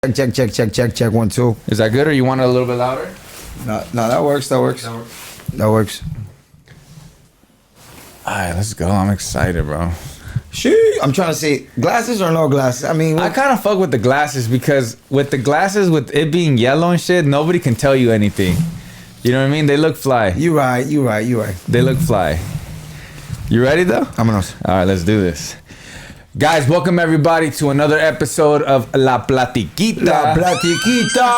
Check. 1, 2. Is that good, or you want it a little bit louder? No, that works. That works. All right, let's go. I'm excited, bro. Shit, I'm trying to say glasses or no glasses. I mean, I kind of fuck with the glasses because with it being yellow and shit, nobody can tell you anything. You know what I mean? They look fly. You right. They look fly. You ready though? Vámonos. All right, let's do this. Guys, welcome everybody to another episode of La Platiquita. La Platica.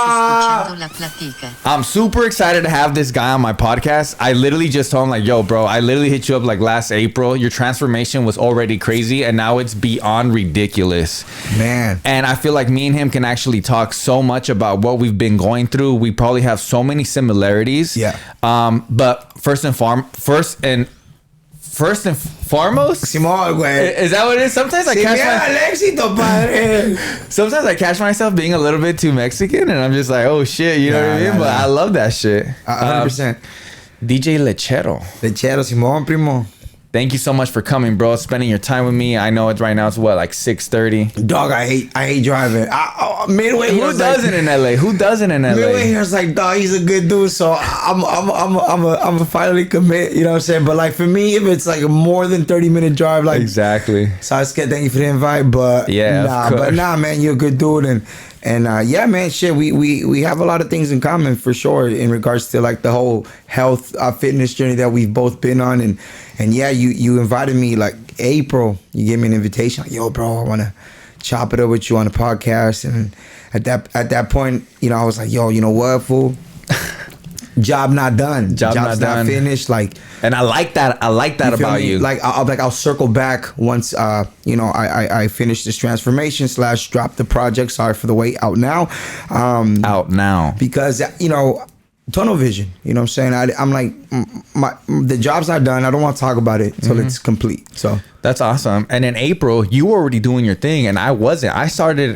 I'm super excited to have this guy on my podcast. I literally just told him like, yo, bro, I literally hit you up like last April. Your transformation was already crazy and now it's beyond ridiculous. Man. And I feel like me and him can actually talk so much about what we've been going through. We probably have so many similarities. Yeah. But first and foremost, Simón, güey. Is that what it is? Sometimes I Sometimes I catch myself being a little bit too Mexican, and I'm just like, oh shit, you know what I mean? But I love that shit. 100%. DJ Lechero, Simón, primo. thank you so much for coming, bro. Spending your time with me. I know it's right now. It's what, like 6:30. Dog, I hate driving. Midway. Who doesn't in LA? Midway here is like, dog, he's a good dude. So I'm finally commit. You know what I'm saying? But like for me, if it's like a more than 30-minute drive, like exactly. So I scared. Thank you for the invite, but yeah, man, you're a good dude, and yeah, man, shit, we have a lot of things in common for sure in regards to like the whole health fitness journey that we've both been on, and yeah, you invited me like April. You gave me an invitation, like, yo, bro, I want to chop it up with you on the podcast, and at that point, you know, I was like, yo, you know what, fool. Job not done. Job's not finished. Like, and I like that about you. Like, I'll circle back once. You know, I finish this transformation / drop the project. Sorry for the wait. Out now. Because you know, tunnel vision. You know what I'm saying? I'm like, the job's not done. I don't want to talk about it until it's complete. So. That's awesome. And in April, you were already doing your thing, and I wasn't. I started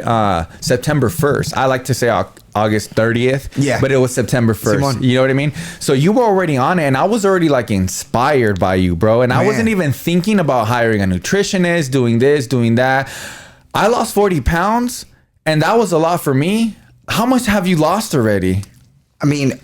September 1st. I like to say August 30th. Yeah. But it was September 1st. Simón. You know what I mean? So you were already on it, and I was already like inspired by you, bro. And I wasn't even thinking about hiring a nutritionist, doing this, doing that. I lost 40 pounds, and that was a lot for me. How much have you lost already? I mean,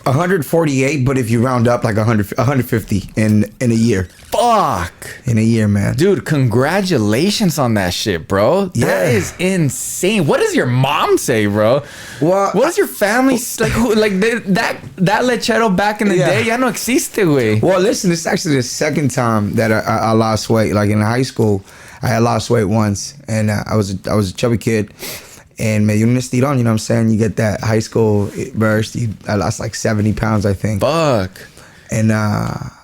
148, but if you round up, like 150 in a year. Fuck. In a year, man. Dude, congratulations on that shit, bro. Yeah. That is insane. What does your mom say, bro? What does your family like? Who, like that Lechero back in the day? Ya no existe, güey. Well, listen, it's actually the second time that I lost weight. Like in high school, I had lost weight once, and I was a chubby kid. And me dio un estirón, you know what I'm saying? You get that high school burst. I lost like 70 pounds, I think. Fuck. And,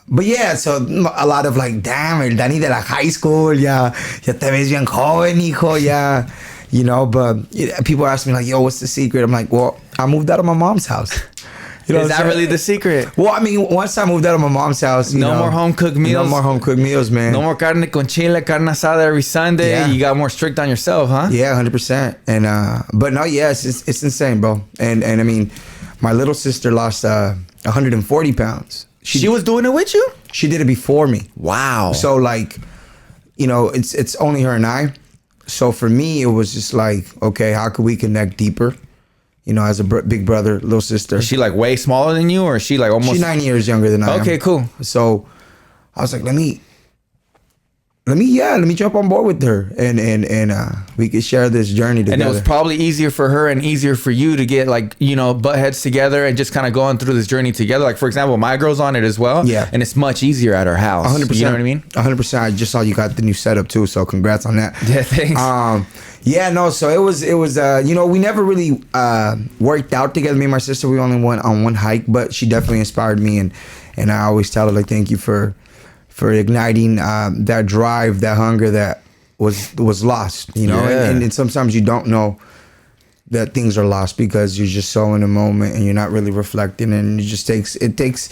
but yeah, so a lot of like, damn, el Danny de la high school, ya te ves bien joven, hijo, ya. You know, but people ask me like, yo, what's the secret? I'm like, well, I moved out of my mom's house. You know is that really the secret? Well, I mean, once I moved out of my mom's house, no more home cooked meals. No more home cooked meals, man. No more carne con chile, carne asada every Sunday. Yeah. You got more strict on yourself, huh? Yeah, 100%. And but no, yes, it's insane, bro. And I mean, my little sister lost 140 pounds. She was doing it with you? She did it before me. Wow. So like, you know, it's only her and I. So for me, it was just like, okay, how could we connect deeper? You know, as a big brother, little sister. Is she like way smaller than you, or is she like almost? She's 9 years younger than I am. Okay, cool. So I was like, let me jump on board with her, and we could share this journey together. And it was probably easier for her and easier for you to get like, you know, butt heads together and just kind of going through this journey together. Like for example, my girl's on it as well. Yeah. And it's much easier at her house. 100%. You know what I mean? 100%. I just saw you got the new setup too, so congrats on that. Yeah, thanks. Yeah, no, so it was you know, we never really worked out together. Me and my sister, we only went on one hike, but she definitely inspired me, and I always tell her like, thank you for igniting that drive, that hunger that was lost, you know. Yeah. And sometimes you don't know that things are lost because you're just so in the moment and you're not really reflecting, and it takes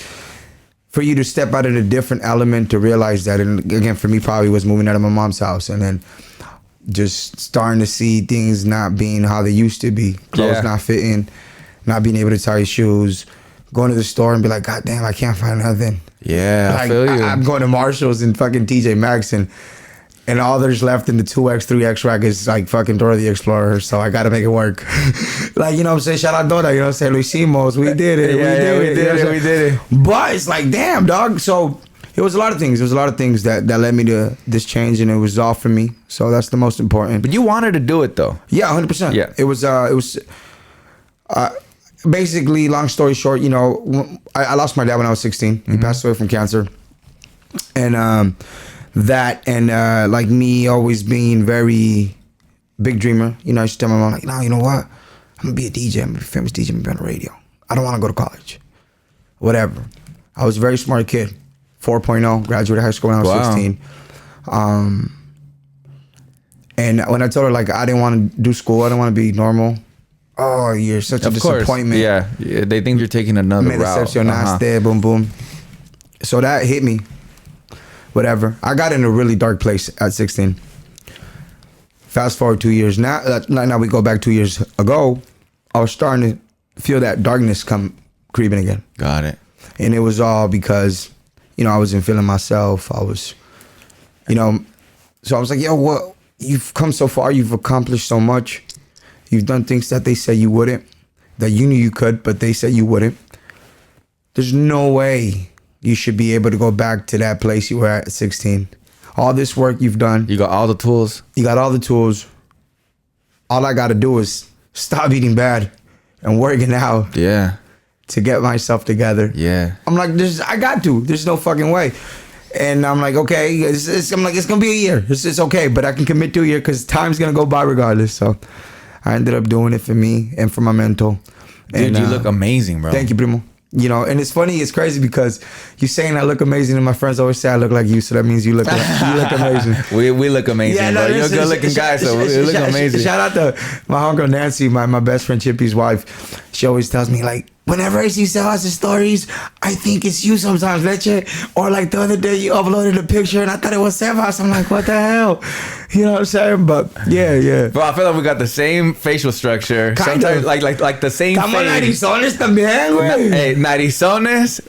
for you to step out in a different element to realize that. And again, for me, probably was moving out of my mom's house, and then just starting to see things not being how they used to be. Clothes not fitting, not being able to tie your shoes, going to the store and be like, God damn, I can't find nothing. Yeah, like, I feel you. I'm going to Marshall's and fucking TJ Maxx, and And all there's left in the 2X, 3X rack is like fucking Dora the Explorer. So I got to make it work. Like, you know what I'm saying? Shout out Dora, you know what I'm saying? Lo hicimos. We did it. We did it. But it's like, damn, dog. So it was a lot of things. It was a lot of things that led me to this change, and it was all for me. So that's the most important. But you wanted to do it though. Yeah, 100%. Yeah. It was basically, long story short, you know, I lost my dad when I was 16. He passed away from cancer. And like me always being very big dreamer, you know, I used to tell my mom, like, no, you know what? I'm gonna be a DJ. I'm gonna be a famous DJ. I'm gonna be on the radio. I don't want to go to college. Whatever. I was a very smart kid. 4.0, graduated high school when I was 16. And when I told her, like, I didn't want to do school, I didn't want to be normal. Oh, you're such a disappointment. Yeah, they think you're taking another route. Decepcionaste, boom, boom. So that hit me. Whatever. I got in a really dark place at 16. Fast forward 2 years. Now we go back 2 years ago. I was starting to feel that darkness come creeping again. Got it. And it was all because, you know, I wasn't feeling myself. I was, you know, so I was like, yo, what? You've come so far. You've accomplished so much. You've done things that they said you wouldn't, that you knew you could, but they said you wouldn't. There's no way you should be able to go back to that place you were at 16. All this work you've done. You got all the tools. You got all the tools. All I got to do is stop eating bad and working out. Yeah. To get myself together. Yeah. I'm like, I got to. There's no fucking way. And I'm like, okay. I'm like, it's going to be a year. It's okay, but I can commit to a year because time's going to go by regardless. So I ended up doing it for me and for my mental. Dude, and, you look amazing, bro. Thank you, primo. You know, and it's funny, it's crazy because you saying I look amazing, and my friends always say I look like you, so that means you look amazing. we look amazing, yeah, no, bro. You're a good looking guy, so we look amazing. Shout out to my homegirl Nancy, my best friend Chippy's wife. She always tells me, like, whenever I see Sebas' stories, I think it's you sometimes, Leche. Or like the other day you uploaded a picture and I thought it was Sebas. I'm like, what the hell? You know what I'm saying? But yeah. Bro, I feel like we got the same facial structure. Kind Sometimes of. like the same Estamos face. narizones también, güey. Hey, narizones.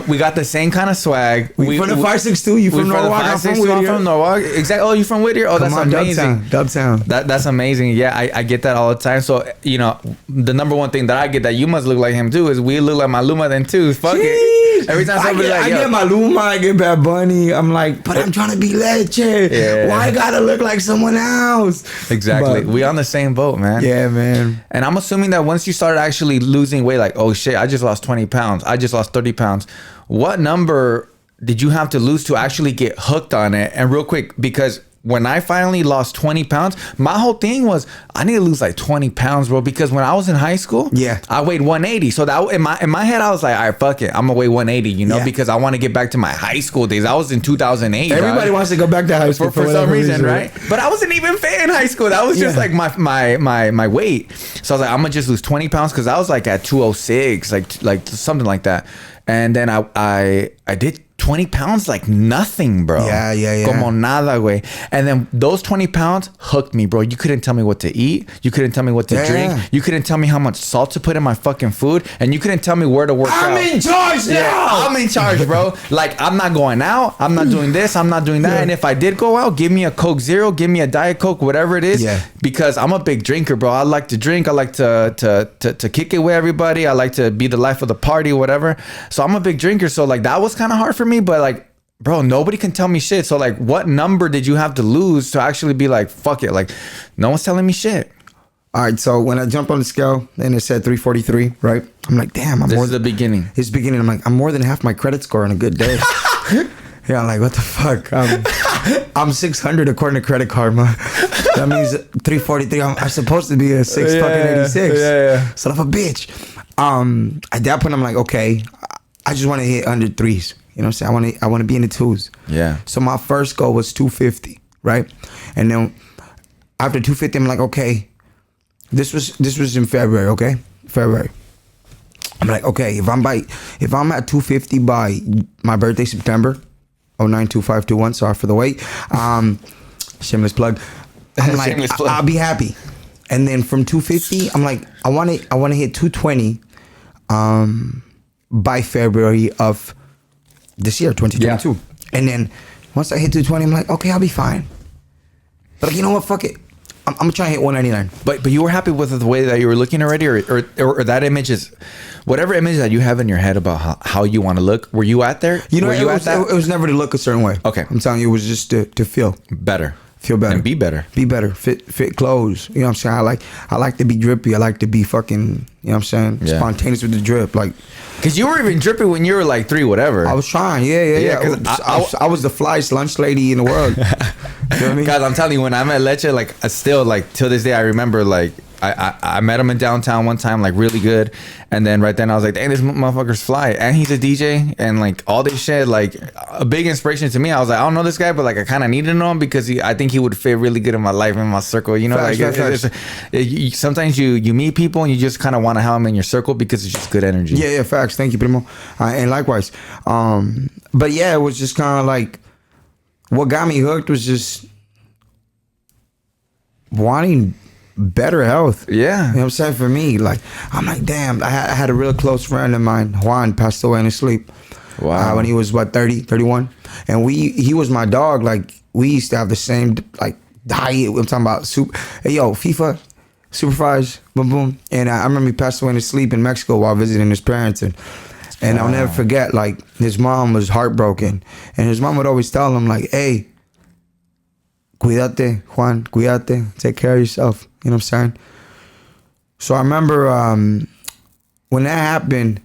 We got the same kind of swag. We from the 562. You from Norwalk? I'm from Whittier. I'm from Norwalk. Exactly. Oh, you from Whittier? Oh, that's amazing. Dubtown. That's amazing. Yeah, I get that all the time. So, you know, the number one thing that I get that you must look like him too is we look like Maluma then too. Fuck it. Every time somebody I get Maluma, I get Bad Bunny. I'm like, but I'm trying to be Leche. Yeah. Why I gotta look like someone else? Exactly. We on the same boat, man. Yeah, man. And I'm assuming that once you started actually losing weight, like, oh shit, I just lost 20 pounds. I just lost 30 pounds. What number did you have to lose to actually get hooked on it? And real quick, because when I finally lost 20 pounds, my whole thing was I need to lose like 20 pounds, bro. Because when I was in high school, I weighed 180. So that in my head, I was like, all right, fuck it, I'm gonna weigh 180, you know, because I want to get back to my high school days. I was in 2008. Everybody wants to go back to high school for some reason, right? But I wasn't even fit in high school. That was just like my weight. So I was like, I'm gonna just lose 20 pounds because I was like at 206, like something like that. And then I did 20 pounds like nothing, bro. Yeah. Como nada, güey. And then those 20 pounds hooked me, bro. You couldn't tell me what to eat. You couldn't tell me what to drink. You couldn't tell me how much salt to put in my fucking food. And you couldn't tell me where to work out. I'm in charge now. Yeah, I'm in charge, bro. Like, I'm not going out. I'm not doing this. I'm not doing that. And if I did go out, give me a Coke Zero. Give me a Diet Coke, whatever it is. Yeah. Because I'm a big drinker, bro. I like to drink. I like to kick it with everybody. I like to be the life of the party, whatever. So I'm a big drinker. So, like, that was kind of hard for me. But, like, bro, nobody can tell me shit. So, like, what number did you have to lose to actually be like, fuck it? Like, no one's telling me shit. All right, so when I jumped on the scale and it said 343, right? I'm like, damn, This is the beginning. It's the beginning. I'm like, I'm more than half my credit score on a good day. Yeah, I'm like, what the fuck? I'm 600 according to Credit Karma. That means 343. I'm supposed to be a 86. Yeah. Son of a bitch. At that point, I'm like, okay, I just want to hit under threes. You know what I'm saying? I want to be in the twos. Yeah. So my first goal was 250, right? And then after 250, I'm like, okay, this was in February, okay? February. I'm like, okay, if I'm at 250 by my birthday, September 092521, sorry for the wait. Shameless plug. I'm like, I'll be happy. And then from 250, I'm like, I want to hit 220 by February of this year, 2022. Yeah. And then once I hit 220, I'm like, okay, I'll be fine. But like, you know what? Fuck it. I'm gonna try and hit 199. But you were happy with the way that you were looking already, or that image is, whatever image that you have in your head about how you want to look. Were you at there? You know, were it was never to look a certain way. Okay. I'm telling you, it was just to feel better. Feel better. And be better. Be better. Fit clothes. You know what I'm saying? I like to be drippy. I like to be fucking, you know what I'm saying? Yeah. Spontaneous with the drip. Like, because you were even drippy when you were like 3, whatever. I was trying. Yeah. I was the flyest lunch lady in the world. You know what I mean? Guys, I'm telling you, when I met Leche, like, I still, like, till this day, I remember, like, I met him in downtown one time, like, really good. And then right then I was like, dang, this motherfucker's fly. And he's a DJ and like all this shit, like a big inspiration to me. I was like, I don't know this guy, but like I kind of needed to know him because I think he would fit really good in my life, in my circle. You know, facts. Sometimes you meet people and you just kind of want to have them in your circle because it's just good energy. Yeah, facts. Thank you, Primo. And likewise. But yeah, it was just kind of like, what got me hooked was just wanting better health. Yeah. You know what I'm saying? For me, like, I'm like, damn, I had a real close friend of mine, Juan, passed away in his sleep. Wow. When he was, 31? And he was my dog. Like, we used to have the same, like, diet. I'm talking about hey, yo, FIFA, super fries, boom, boom. And I remember he passed away in his sleep in Mexico while visiting his parents. And I'll never forget, like, his mom was heartbroken. And his mom would always tell him, like, hey, cuídate, Juan, cuídate, take care of yourself. You know what I'm saying? So I remember when that happened,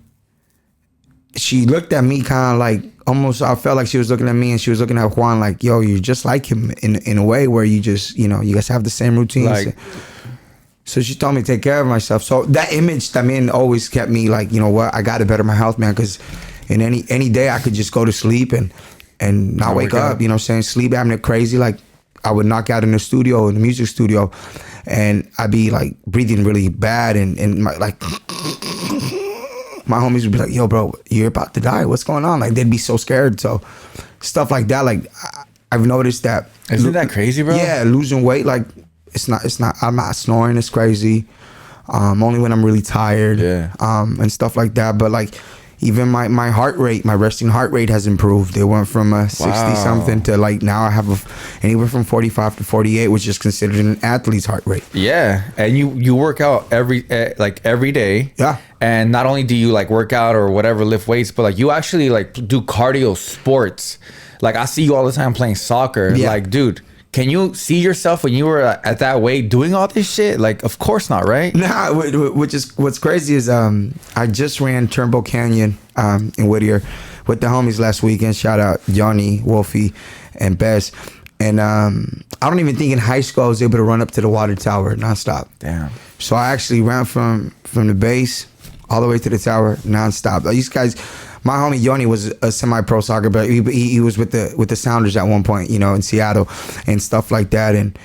she looked at me kind of like, almost, I felt like she was looking at me and she was looking at Juan like, yo, you're just like him in a way where you just, you know, you guys have the same routines. Like, so she told me to take care of myself. So that image, I mean, always kept me like, you know what, I got to better my health, man, because in any day I could just go to sleep and not wake up, you know what I'm saying? Sleep apnea crazy, like I would knock out in the studio, in the music studio, and I'd be like breathing really bad and my homies would be like, yo, bro, you're about to die. What's going on? Like, they'd be so scared. So stuff like that, like I've noticed that. Isn't that crazy, bro? Yeah, losing weight, like it's not, I'm not snoring, it's crazy. Only when I'm really tired. Yeah. And stuff like that. But like, even my heart rate, my resting heart rate has improved. It went from 60 something to like now I have anywhere from 45 to 48, which is considered an athlete's heart rate. Yeah, and you work out every day. Yeah. And not only do you like work out or whatever, lift weights, but like you actually like do cardio sports. Like I see you all the time playing soccer. Yeah. Like, dude, can you see yourself when you were at that weight doing all this shit? Like, of course not, right? Nah, which is what's crazy is I just ran Turnbull Canyon in Whittier with the homies last weekend. Shout out Johnny, Wolfie, and Bess. And I don't even think in high school I was able to run up to the water tower nonstop. Damn. So I actually ran from the base all the way to the tower nonstop. These guys, my homie Yoni was a semi-pro soccer, but he was with the Sounders at one point, you know, in Seattle and stuff like that. And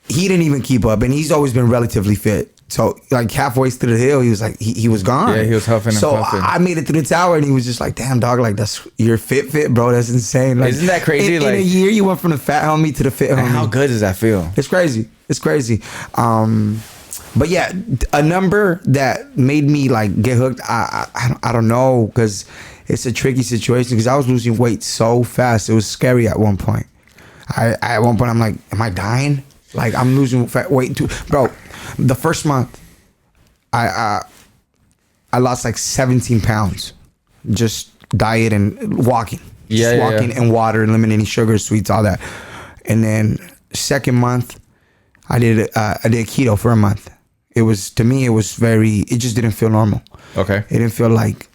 he didn't even keep up, and he's always been relatively fit. So like halfway through the hill, he was like, he was gone. Yeah, he was huffing and puffing. So I made it to the tower, and he was just like, damn, dog, like you're fit, bro. That's insane. Like, isn't that crazy? In a year, you went from the fat homie to the fit homie. How good does that feel? It's crazy. It's crazy. But yeah, a number that made me like get hooked, I don't know, because it's a tricky situation, because I was losing weight so fast. It was scary at one point. At one point, I'm like, am I dying? Like, I'm losing weight too. Bro, the first month, I lost like 17 pounds. Just diet and walking. Just walking and water, eliminating sugar, sweets, all that. And then second month, I did keto for a month. It was, to me, it just didn't feel normal. Okay. It didn't feel like,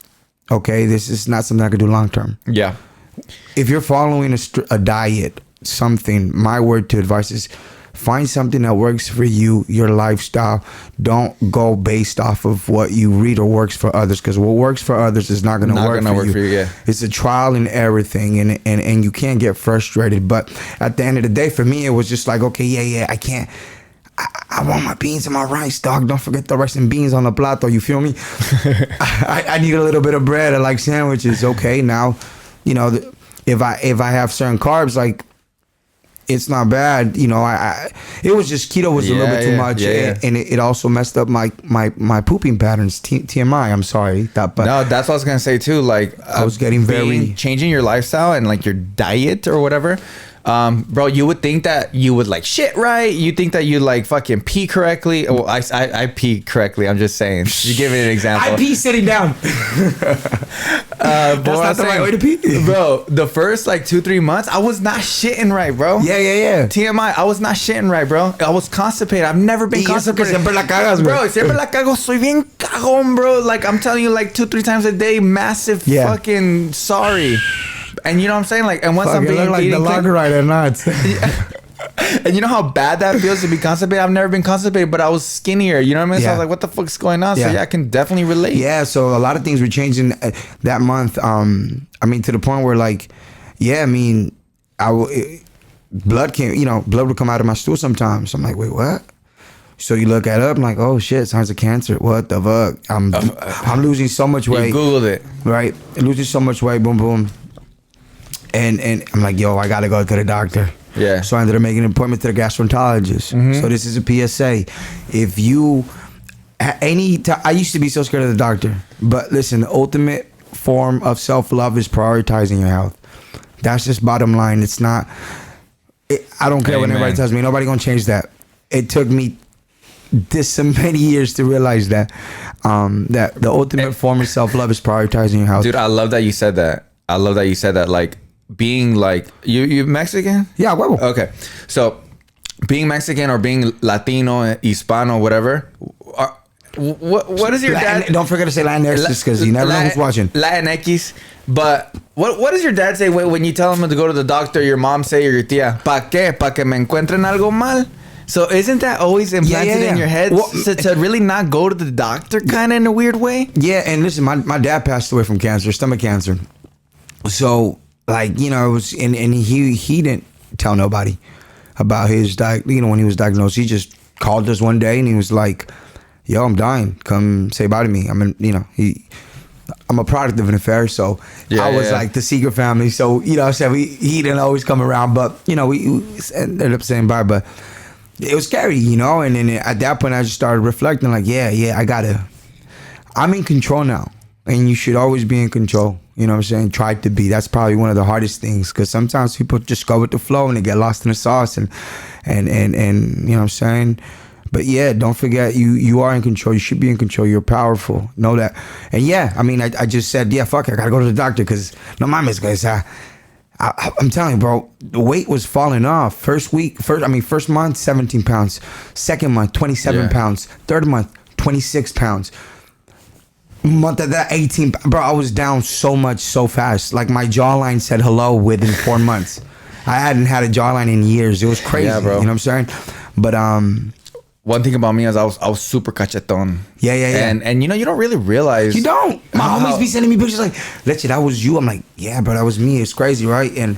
okay, this is not something I could do long term. Yeah. If you're following a diet, something, my word to advice is find something that works for you, your lifestyle. Don't go based off of what you read or works for others, because what works for others is not going to work for you. Yeah. It's a trial and error thing, and you can't get frustrated. But at the end of the day, for me, it was just like, okay, I can't. I want my beans and my rice, dog. Don't forget the rice and beans on the plato. You feel me? I need a little bit of bread. I like sandwiches. Okay, now, you know, if I have certain carbs, like, it's not bad. You know, it was just keto was a little bit too much, and it also messed up my pooping patterns. TMI. I'm sorry. No, that's what I was gonna say too. Like, I was getting changing your lifestyle and like your diet or whatever. Bro, you would think that you would like shit right. You think that you like fucking pee correctly. Oh, I pee correctly. I'm just saying. You give me an example. I pee sitting down. That's not the right way to pee. Bro, the first like 2-3 months, I was not shitting right, bro. Yeah. TMI, I was not shitting right, bro. I was constipated. I've never been constipated. Siempre la cagas, bro. Siempre la cago. Soy bien cagón, bro. Like, I'm telling you, like 2-3 times a day, massive fucking sorry. And you know what I'm saying? Like, and once I'm being like the lager right or not. And you know how bad that feels to be constipated? I've never been constipated, but I was skinnier. You know what I mean? So I was like, what the fuck's going on? So I can definitely relate. Yeah, so a lot of things were changing that month. I mean, to the point where like, I mean, blood would come out of my stool sometimes. I'm like, wait, what? So you look at it up, I'm like, oh shit, signs of cancer. What the fuck? I'm losing so much weight. You Googled it. Right? Losing so much weight, boom, boom. And I'm like, yo, I gotta go to the doctor. Yeah. So I ended up making an appointment to the gastroenterologist. So this is a PSA. If you I used to be so scared of the doctor, but listen, the ultimate form of self-love is prioritizing your health. That's just bottom line. It's not. I don't care what anybody tells me. Nobody gonna change that. It took me so many years to realize that that the ultimate form of self-love is prioritizing your health. Dude, I love that you said that. Like, being like you Mexican? Yeah, huevo. Okay, so being Mexican or being Latino, Hispano, whatever. What is your dad? Don't forget to say Latinx just because you never know who's watching. Latinx. But what does your dad say when you tell him to go to the doctor? Your mom say or your tía, ¿pa qué? ¿Pa que me encuentren algo mal? So isn't that always implanted in your head to really not go to the doctor, kind of in a weird way? Yeah, and listen, my dad passed away from cancer, stomach cancer. So. Like, you know, it was, and he didn't tell nobody about his when he was diagnosed. He just called us one day and he was like, yo, I'm dying. Come say bye to me. I'm a product of an affair, so I was like the secret family. So, you know, I said he didn't always come around, but, you know, we ended up saying bye, but it was scary, you know, and then at that point I just started reflecting like, I'm in control now, and you should always be in control. You know what I'm saying? Try to be. That's probably one of the hardest things, because sometimes people just go with the flow and they get lost in the sauce and you know what I'm saying? But yeah, don't forget you are in control. You should be in control. You're powerful. Know that. And I mean, I just said, fuck it, I gotta go to the doctor because no mames, guys. I'm telling you, bro, the weight was falling off. First month, 17 pounds. Second month, 27 pounds. Third month, 26 pounds. Month of that, 18. Bro, I was down so much so fast. Like, my jawline said hello within 4 months. I hadn't had a jawline in years. It was crazy. Yeah, bro. You know what I'm saying? But one thing about me is I was super cacheton. Yeah. And you know, you don't really realize. You don't. My homies be sending me pictures like, Leche, that was you. I'm like, yeah, bro, that was me. It's crazy, right? And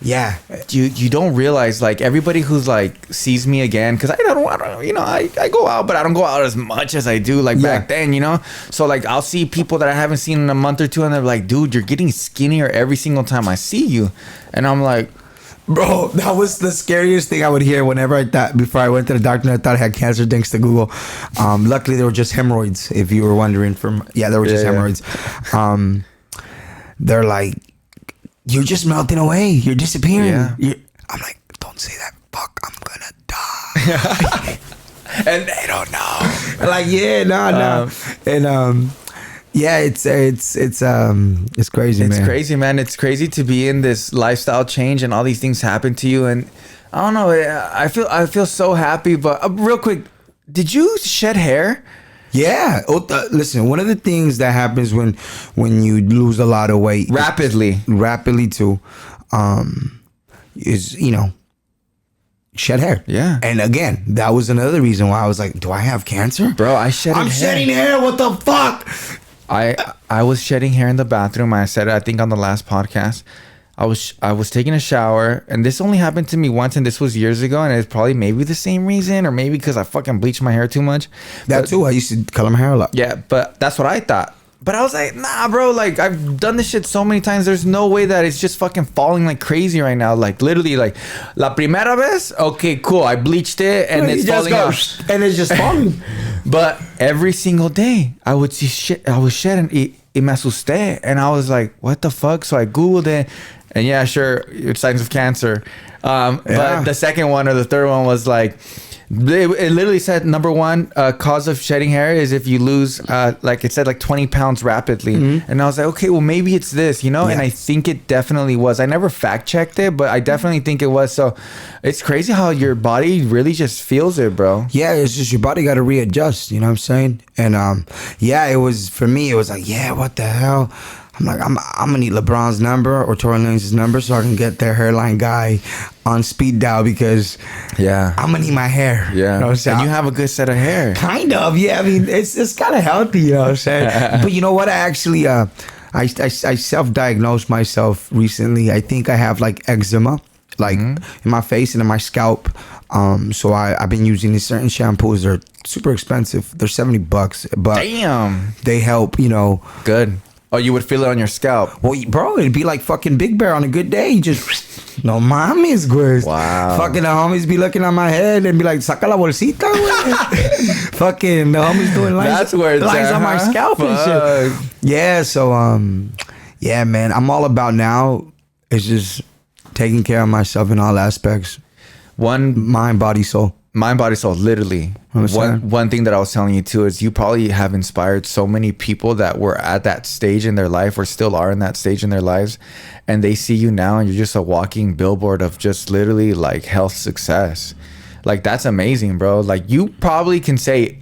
yeah, you don't realize, like, everybody who's like sees me again, because I don't, you know, I go out, but I don't go out as much as I do like back then, you know. So like, I'll see people that I haven't seen in a month or two, and they're like, dude, you're getting skinnier every single time I see you, and I'm like, bro, that was the scariest thing I would hear whenever before I went to the doctor. I thought I had cancer thanks to Google. Luckily, they were just hemorrhoids. If you were wondering, they were just hemorrhoids. They're like, you're just melting away. You're disappearing. Yeah. I'm like, don't say that. Fuck, I'm gonna die. And they don't know. Like, no. And it's crazy, man. It's crazy, man. It's crazy to be in this lifestyle change and all these things happen to you. And I don't know. I feel so happy. But real quick, did you shed hair? Yeah. Listen, one of the things that happens when you lose a lot of weight rapidly too, is, you know, shed hair. Yeah. And again, that was another reason why I was like, do I have cancer? Bro, I'm shedding hair. What the fuck? I was shedding hair in the bathroom. I said it, I think, on the last podcast. I was taking a shower, and this only happened to me once, and this was years ago, and it's probably maybe the same reason, or maybe because I fucking bleached my hair too much. Too. I used to color my hair a lot. Yeah, but that's what I thought. But I was like, nah, bro, like, I've done this shit so many times. There's no way that it's just fucking falling like crazy right now. Like, literally, like, la primera vez, okay, cool. I bleached it, and it's falling off. And it's just falling. But every single day, I would see shit. I was shedding. Y me asusté. And I was like, what the fuck? So I Googled it. And yeah, sure, it's signs of cancer. But the second one or the third one was like, it literally said number one cause of shedding hair is if you lose like it said like 20 pounds rapidly. And I was like, okay, well maybe it's this, you know. And I think it definitely was. I never fact checked it, but I definitely think it was. So it's crazy how your body really just feels it, bro. Yeah, it's just your body got to readjust, you know what I'm saying? And yeah, it was, for me, it was like, yeah, what the hell. I'm like, I'm gonna need LeBron's number or Tory Lanez's number so I can get their hairline guy on speed dial, because I'm gonna need my hair. Yeah, you know what I'm saying? And you have a good set of hair. Kind of, yeah. I mean, it's kind of healthy, you know what I'm saying? But you know what? I actually I self-diagnosed myself recently. I think I have like eczema, like in my face and in my scalp. So I've been using these certain shampoos. They're super expensive. They're $70, but damn, they help. You know, good. Oh, you would feel it on your scalp. Well, bro, it'd be like fucking Big Bear on a good day. You just, no mames, güey. Wow. Fucking the homies be looking at my head and be like, saca la bolsita, güey. Fucking the homies doing lines, lines on my scalp and shit. Yeah, so, yeah, man, I'm all about now. It's just taking care of myself in all aspects. Mind, body, soul. Mind, body, soul, literally. One thing that I was telling you too is you probably have inspired so many people that were at that stage in their life or still are in that stage in their lives, and they see you now and you're just a walking billboard of just literally like health success. Like that's amazing, bro. Like you probably can say,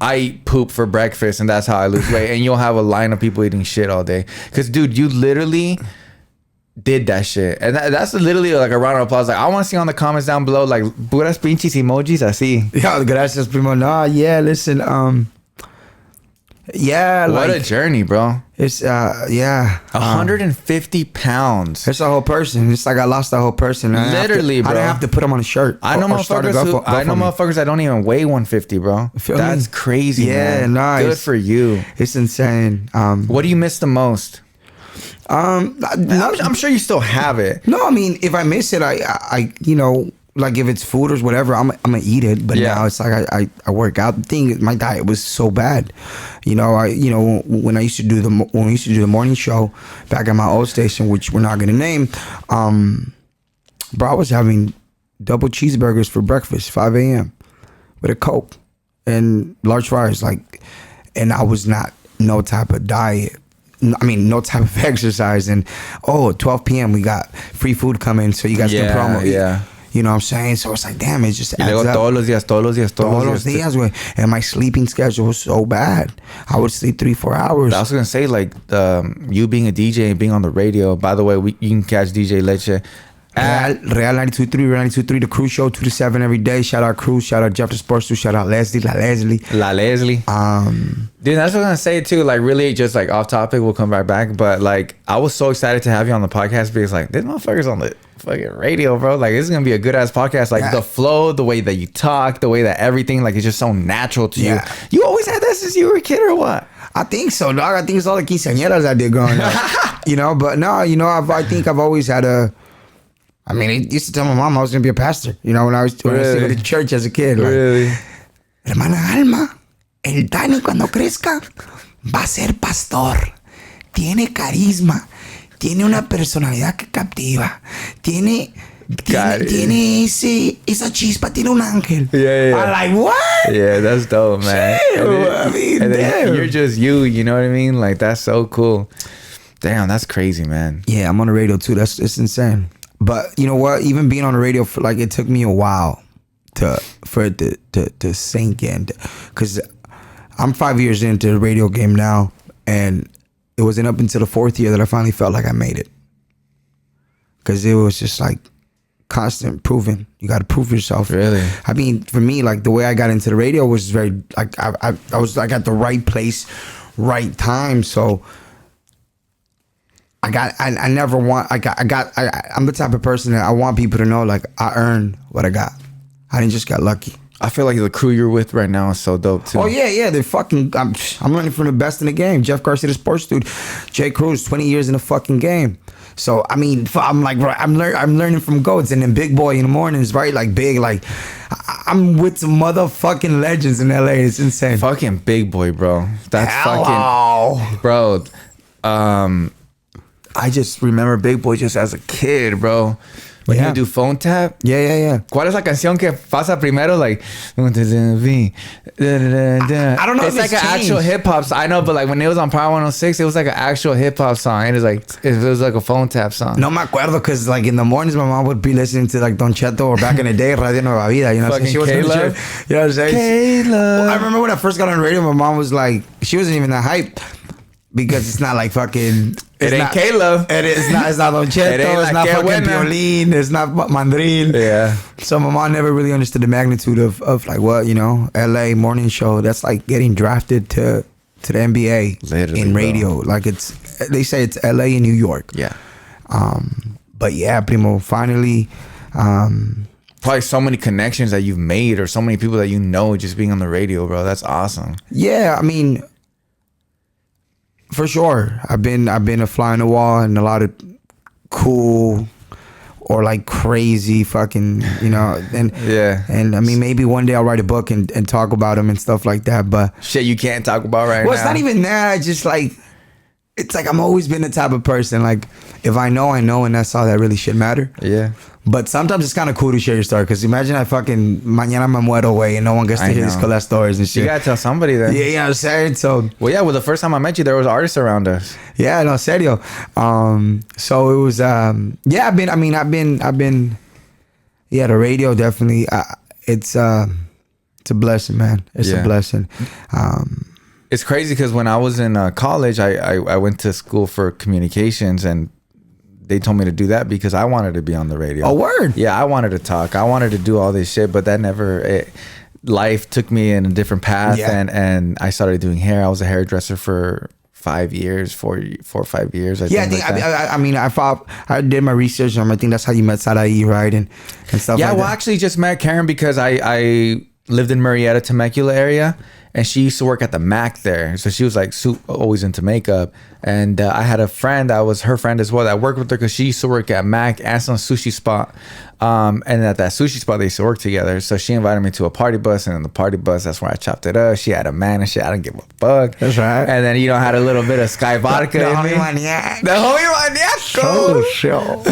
I eat poop for breakfast and that's how I lose weight, and you'll have a line of people eating shit all day. Because dude, you literally did that shit, and that's literally like a round of applause. Like I want to see on the comments down below like puras pinches emojis así. Yeah, gracias primo. Nah, yeah, listen, yeah, what like, a journey, bro. It's 150 pounds. It's a whole person. It's like I lost a whole person. Literally, bro. I didn't have to put them on a shirt. I know motherfuckers that don't even weigh 150, bro. That's crazy. Yeah, man. nice. Good for you. It's insane. What do you miss the most? I'm sure you still have it. No, I mean, if I miss it, I you know, like if it's food or whatever, I'm gonna eat it. But now it's like I work out. The thing is, my diet was so bad. You know, when we used to do the morning show back at my old station, which we're not gonna name, bro, I was having double cheeseburgers for breakfast, 5 a.m. with a Coke and large fries, like, and I was not no type of diet. I mean, no type of exercise. And 12 p.m. we got free food coming, so you guys can promo. Yeah. You know what I'm saying? So it's like, damn, it just adds up. Todos los días, güey. And my sleeping schedule was so bad. I would sleep 3-4 hours. I was gonna say, like, you being a DJ and being on the radio. By the way, you can catch DJ Leche Real 92.3, Real 92.3, the Crew Show, 2 to 7 every day. Shout out Crew, shout out Jeff the Sports Dude, shout out Leslie. La Leslie. Dude, that's what I'm gonna say too. Like, really, just like off topic, we'll come right back. But like, I was so excited to have you on the podcast because like, this motherfucker's on the fucking radio, bro. Like, this is gonna be a good ass podcast. Like, the flow, the way that you talk, the way that everything, like, it's just so natural to you. You always had that since you were a kid, or what? I think so, dog. I think it's all the quinceañeras I did growing up. You know, but no, you know, I think I've always had a. I mean, I used to tell my mom I was gonna be a pastor. You know, when I was to go to church as a kid. Like, really? Hermana Alma, el Dani cuando crezca va a ser pastor. Tiene carisma. Tiene una personalidad que captiva. Tiene esa chispa. Tiene un ángel. Yeah. I'm like, what? Yeah, that's dope, man. Then you're just you know what I mean? Like, that's so cool. Damn, that's crazy, man. Yeah, I'm on the radio too. It's insane. But you know what? Even being on the radio, it took me a while for it to sink in. Because I'm 5 years into the radio game now, and it wasn't up until the 4th year that I finally felt like I made it. Because it was just like constant proving. You got to prove yourself. Really? I mean, for me, like the way I got into the radio was very like I was like at the right place, right time. So. I'm the type of person that I want people to know, like, I earned what I got. I didn't just get lucky. I feel like the crew you're with right now is so dope too. Oh yeah, they're fucking. I'm learning from the best in the game. Jeff Garcia, the Sports Dude, Jay Cruz, 20 years in the fucking game. So I mean, I'm like, I'm learning from goats, and then Big Boy in the mornings, right? Like big, like I'm with some motherfucking legends in LA. It's insane. Fucking Big Boy, bro. That's fucking, bro. I just remember Big Boy just as a kid, bro. When Yeah. you do phone tap. Yeah. ¿Cuál es la canción que pasa primero? Like, I don't know It's if like it's an actual changed. hip hop. I know, but like when it was on Power 106, it was like an actual hip hop song. It was like a phone tap song. No me acuerdo, because like in the mornings my mom would be listening to like Don Cheto, or back in the day Radio Nueva Vida, you know. Fucking She was going to Caleb. church, you know what I'm saying? Caleb. Well, I remember when I first got on the radio, my mom was like, she wasn't even that hype, because it's not like fucking. It ain't Caleb. It's not Don Cheto. It ain't It's like not Que fucking Buena. Violín. It's not Mandril. Yeah. So my mom never really understood the magnitude of like what, you know, LA morning show. That's like getting drafted to the NBA. Literally, in bro. radio. Like they say it's LA and New York. Yeah. But yeah, primo, finally. Probably so many connections that you've made, or so many people that you know just being on the radio, bro. That's awesome. Yeah, I mean, for sure. I've been a fly on the wall and a lot of cool or like crazy fucking, you know, and Yeah. and I mean, maybe one day I'll write a book and talk about them and stuff like that. But Shit you can't talk about right well, now. it's not even that. It's just like, it's like I'm always been the type of person, like, if I know, and that's all that really should matter. Yeah. But sometimes it's kind of cool to share your story, because imagine I fucking mañana me muero away and no one gets to I hear these know. cool ass stories and shit. You gotta tell somebody then. Yeah, you know what I'm saying? So Well, the first time I met you, there was artists around us. yeah, no, serio. So it was, yeah, I've been, yeah, the radio definitely, it's a blessing, man. It's Yeah. a blessing. It's crazy because when I was in college, I went to school for communications, and they told me to do that because I wanted to be on the radio. Oh, word. Yeah, I wanted to talk. I wanted to do all this shit, but that never. Life took me in a different path, Yeah. and I started doing hair. I was a hairdresser for 5 years, 4 or 5 years. Yeah, I think, I mean, I did my research on, I think that's how you met Sarai, right? And stuff Yeah, like well, that. I actually just met Karen because I lived in Murrieta, Temecula area, and she used to work at the Mac there. So she was like always into makeup. And I had a friend that was her friend as well that worked with her because she used to work at Mac and some sushi spot. And at that sushi spot, they used to work together. So she invited me to a party bus, and in the party bus, that's where I chopped it up. She had a man and shit. I didn't give a fuck. That's right. And then, had a little bit of Sky Vodka The in homie me. maniac. The homie maniaco. Oh, show.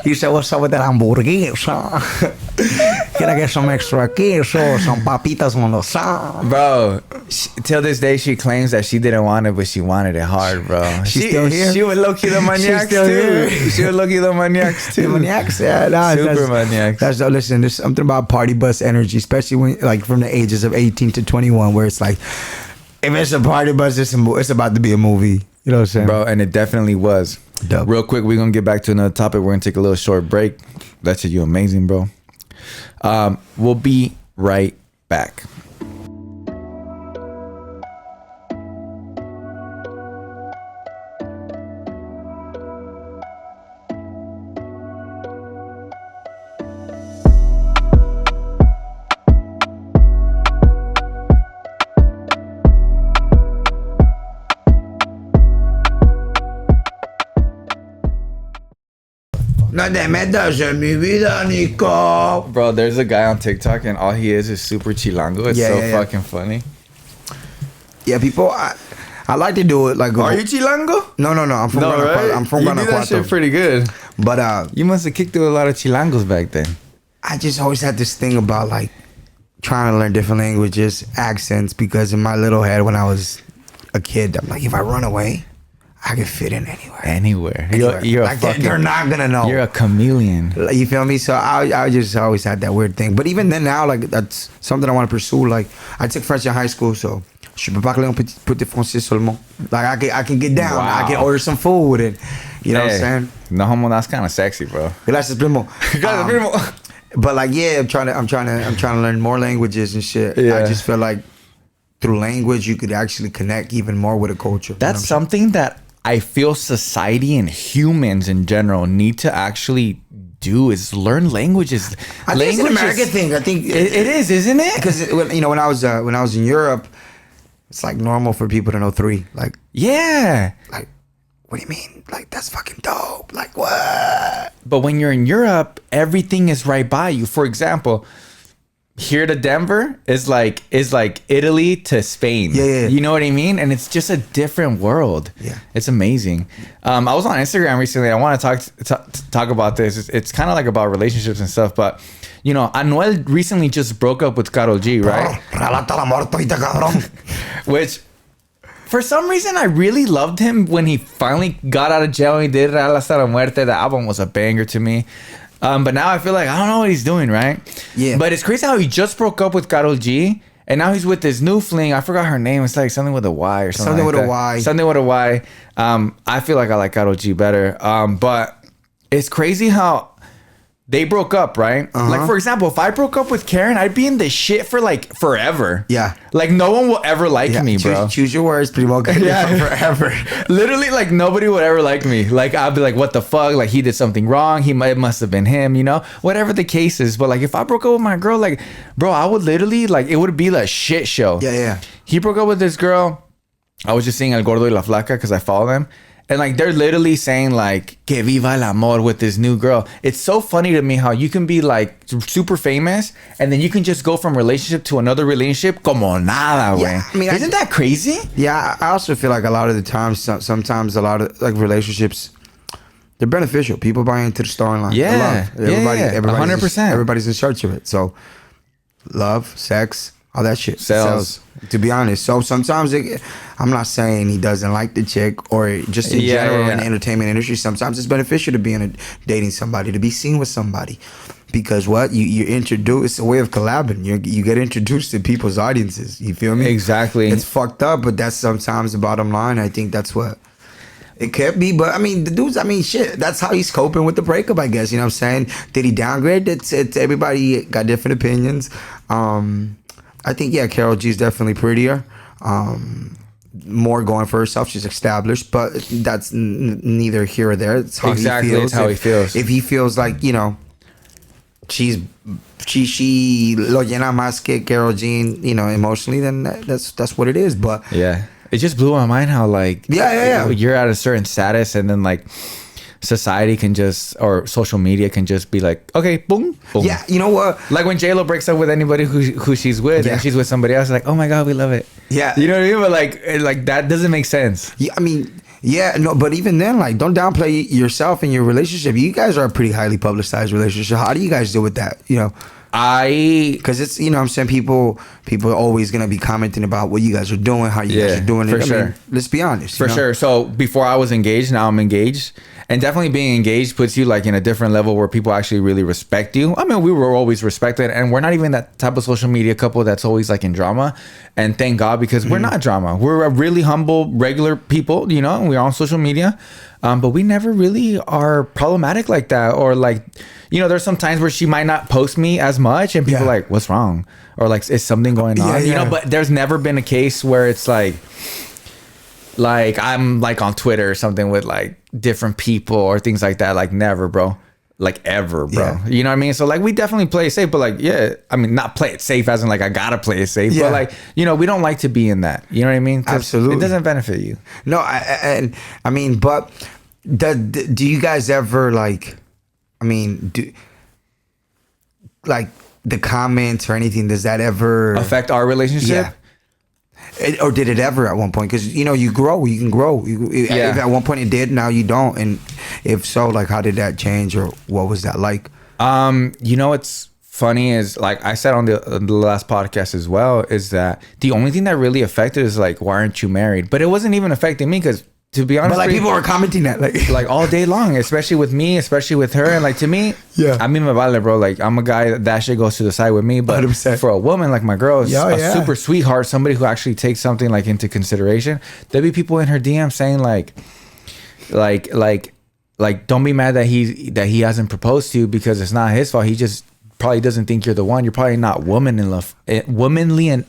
He said, what's up with that hamburguesa? Can I get some extra queso, some papitas on the side? Bro, till this day, she claims that she didn't want it, but she wanted it hard, bro. She's still here? She would low-key the maniacs, still too. here? She would low-key the maniacs, too. The maniacs, yeah, nah, Super maniacs. That's listen. There's something about party bus energy, especially when like from the ages of 18 to 21, where it's like, if it's a party bus, it's about to be a movie. You know what I'm saying, Bro, and it definitely was. Dope. Real quick, we're going to get back to another topic. We're going to take a little short break. That's it. You amazing, bro. We'll be right back. No te metas en mi vida, Nico. Bro, there's a guy on TikTok, and all he is super chilango. It's Yeah. fucking funny. Yeah, people, I like to do it like. Are you chilango? No. I'm from Guanajuato. I'm from You do that shit Guanajuato. pretty good. But You must have kicked through a lot of chilangos back then. I just always had this thing about like trying to learn different languages, accents, because in my little head when I was a kid, I'm like, if I run away, I can fit in anywhere. Anywhere. Anywhere. You're a like, fucking... they're not gonna know. You're a chameleon. You feel me? So I just always had that weird thing. But even then now, like that's something I want to pursue. Like I took French in high school, so je peux parler un petit français seulement. Like I can get down. Wow. I can order some food, and you know what I'm saying. No homo, that's kind of sexy, bro. Gracias, primo. Gracias, primo. But like, yeah, I'm trying to learn more languages and shit. Yeah. I just feel like through language you could actually connect even more with a culture. That's something that I feel society and humans in general need to actually do is learn languages. I think it's an American thing. I think it is, isn't it? because when I was in Europe, it's like normal for people to know 3. Like, Yeah. like, what do you mean? Like, that's fucking dope. Like, what? But when you're in Europe, everything is right by you. For example, here to Denver is like Italy to Spain. Yeah. You know what I mean? And it's just a different world. Yeah. It's amazing. I was on Instagram recently. I want to talk about this. It's kind of like about relationships and stuff, but you know, Anuel recently just broke up with Karol G, right? Which, for some reason, I really loved him when he finally got out of jail and he did Real hasta la muerte. The album was a banger to me. But now I feel like I don't know what he's doing, right? Yeah. But it's crazy how he just broke up with Karol G and now he's with this new fling. I forgot her name. It's like something with a Y or something. Something like with that. a Y. Something with a Y. I feel like I like Karol G better. But it's crazy how they broke up, right? Like, for example, if I broke up with Karen, I'd be in the shit for like forever. Yeah. Like, no one will ever like me, bro. Choose your words, primo. Forever. Literally, like, nobody would ever like me. Like, I'd be like, what the fuck? Like, he did something wrong. It must have been him, you know? Whatever the case is. But, like, if I broke up with my girl, like, bro, I would literally, like, it would be like a shit show. Yeah. He broke up with this girl. I was just seeing El Gordo y la Flaca because I follow them. And like they're literally saying like que viva el amor with this new girl. It's so funny to me how you can be like super famous and then you can just go from relationship to another relationship como nada, güey. Yeah, I mean, isn't that crazy? Yeah, I also feel like a lot of the times, sometimes a lot of like relationships, they're beneficial. People buy into the storyline. Yeah, the love. Everybody's 100%. Everybody's in search of it. So, love, sex, all that shit Sells. to be honest. So sometimes I'm not saying he doesn't like the chick or just in general in the entertainment industry. Sometimes it's beneficial to be dating somebody, to be seen with somebody, because what you introduce, it's a way of collabing. You get introduced to people's audiences. You feel me? Exactly. It's fucked up, but that's sometimes the bottom line. I think that's what it could be. But I mean, the dude's, shit, that's how he's coping with the breakup, I guess. You know what I'm saying? Did he downgrade? It's everybody got different opinions. I think, yeah, Karol G is definitely prettier. More going for herself. She's established, but that's neither here or there. It's how he feels. It's how he feels. If he feels like, you know, she lo llena más que Karol G, you know, emotionally, then that's what it is. But yeah, it just blew my mind how like you're at a certain status and then like society can just, or social media can just be like, okay, boom. Yeah, you know what? Like when J-Lo breaks up with anybody who she's with and she's with somebody else, like, oh my God, we love it. Yeah. You know what I mean? But like that doesn't make sense. Yeah, no, but even then, like, don't downplay yourself and your relationship. You guys are a pretty highly publicized relationship. How do you guys deal with that? You know? Because it's, you know what I'm saying, people are always going to be commenting about what you guys are doing, how you guys are doing it. For sure. Let's be honest. For sure. So before I was engaged, now I'm engaged. And definitely being engaged puts you like in a different level where people actually really respect you. I mean, we were always respected and we're not even that type of social media couple that's always like in drama. And thank God, because we're not drama. We're a really humble, regular people, you know, we're on social media. But we never really are problematic like that. Or like, you know, there's some times where she might not post me as much and people are like, what's wrong? Or like, is something going on? You know, but there's never been a case where it's like I'm like on Twitter or something with like different people or things like that. Like never, bro. Like ever, bro. Yeah. You know what I mean? So like we definitely play it safe, but like, yeah, I mean, not play it safe as in like I gotta play it safe, but like, you know, we don't like to be in that. You know what I mean? Absolutely. It doesn't benefit you. No, but do you guys ever like, do like the comments or anything, does that ever affect our relationship? Yeah. Or did it ever at one point? Because, you know, you can grow. If at one point it did, now you don't. And if so, like, how did that change or what was that like? You know, what's funny is, like I said on the last podcast as well, is that the only thing that really affected is like, why aren't you married? But it wasn't even affecting me because, to be honest, but like people were commenting that like all day long, especially with me, especially with her, and like to me, I mean, me vale, bro. Like I'm a guy that shit goes to the side with me, but 100%. For a woman like my girl, is a super sweetheart, somebody who actually takes something like into consideration. There'd be people in her DM saying like don't be mad that he hasn't proposed to you because it's not his fault. He just probably doesn't think you're the one. You're probably not womanly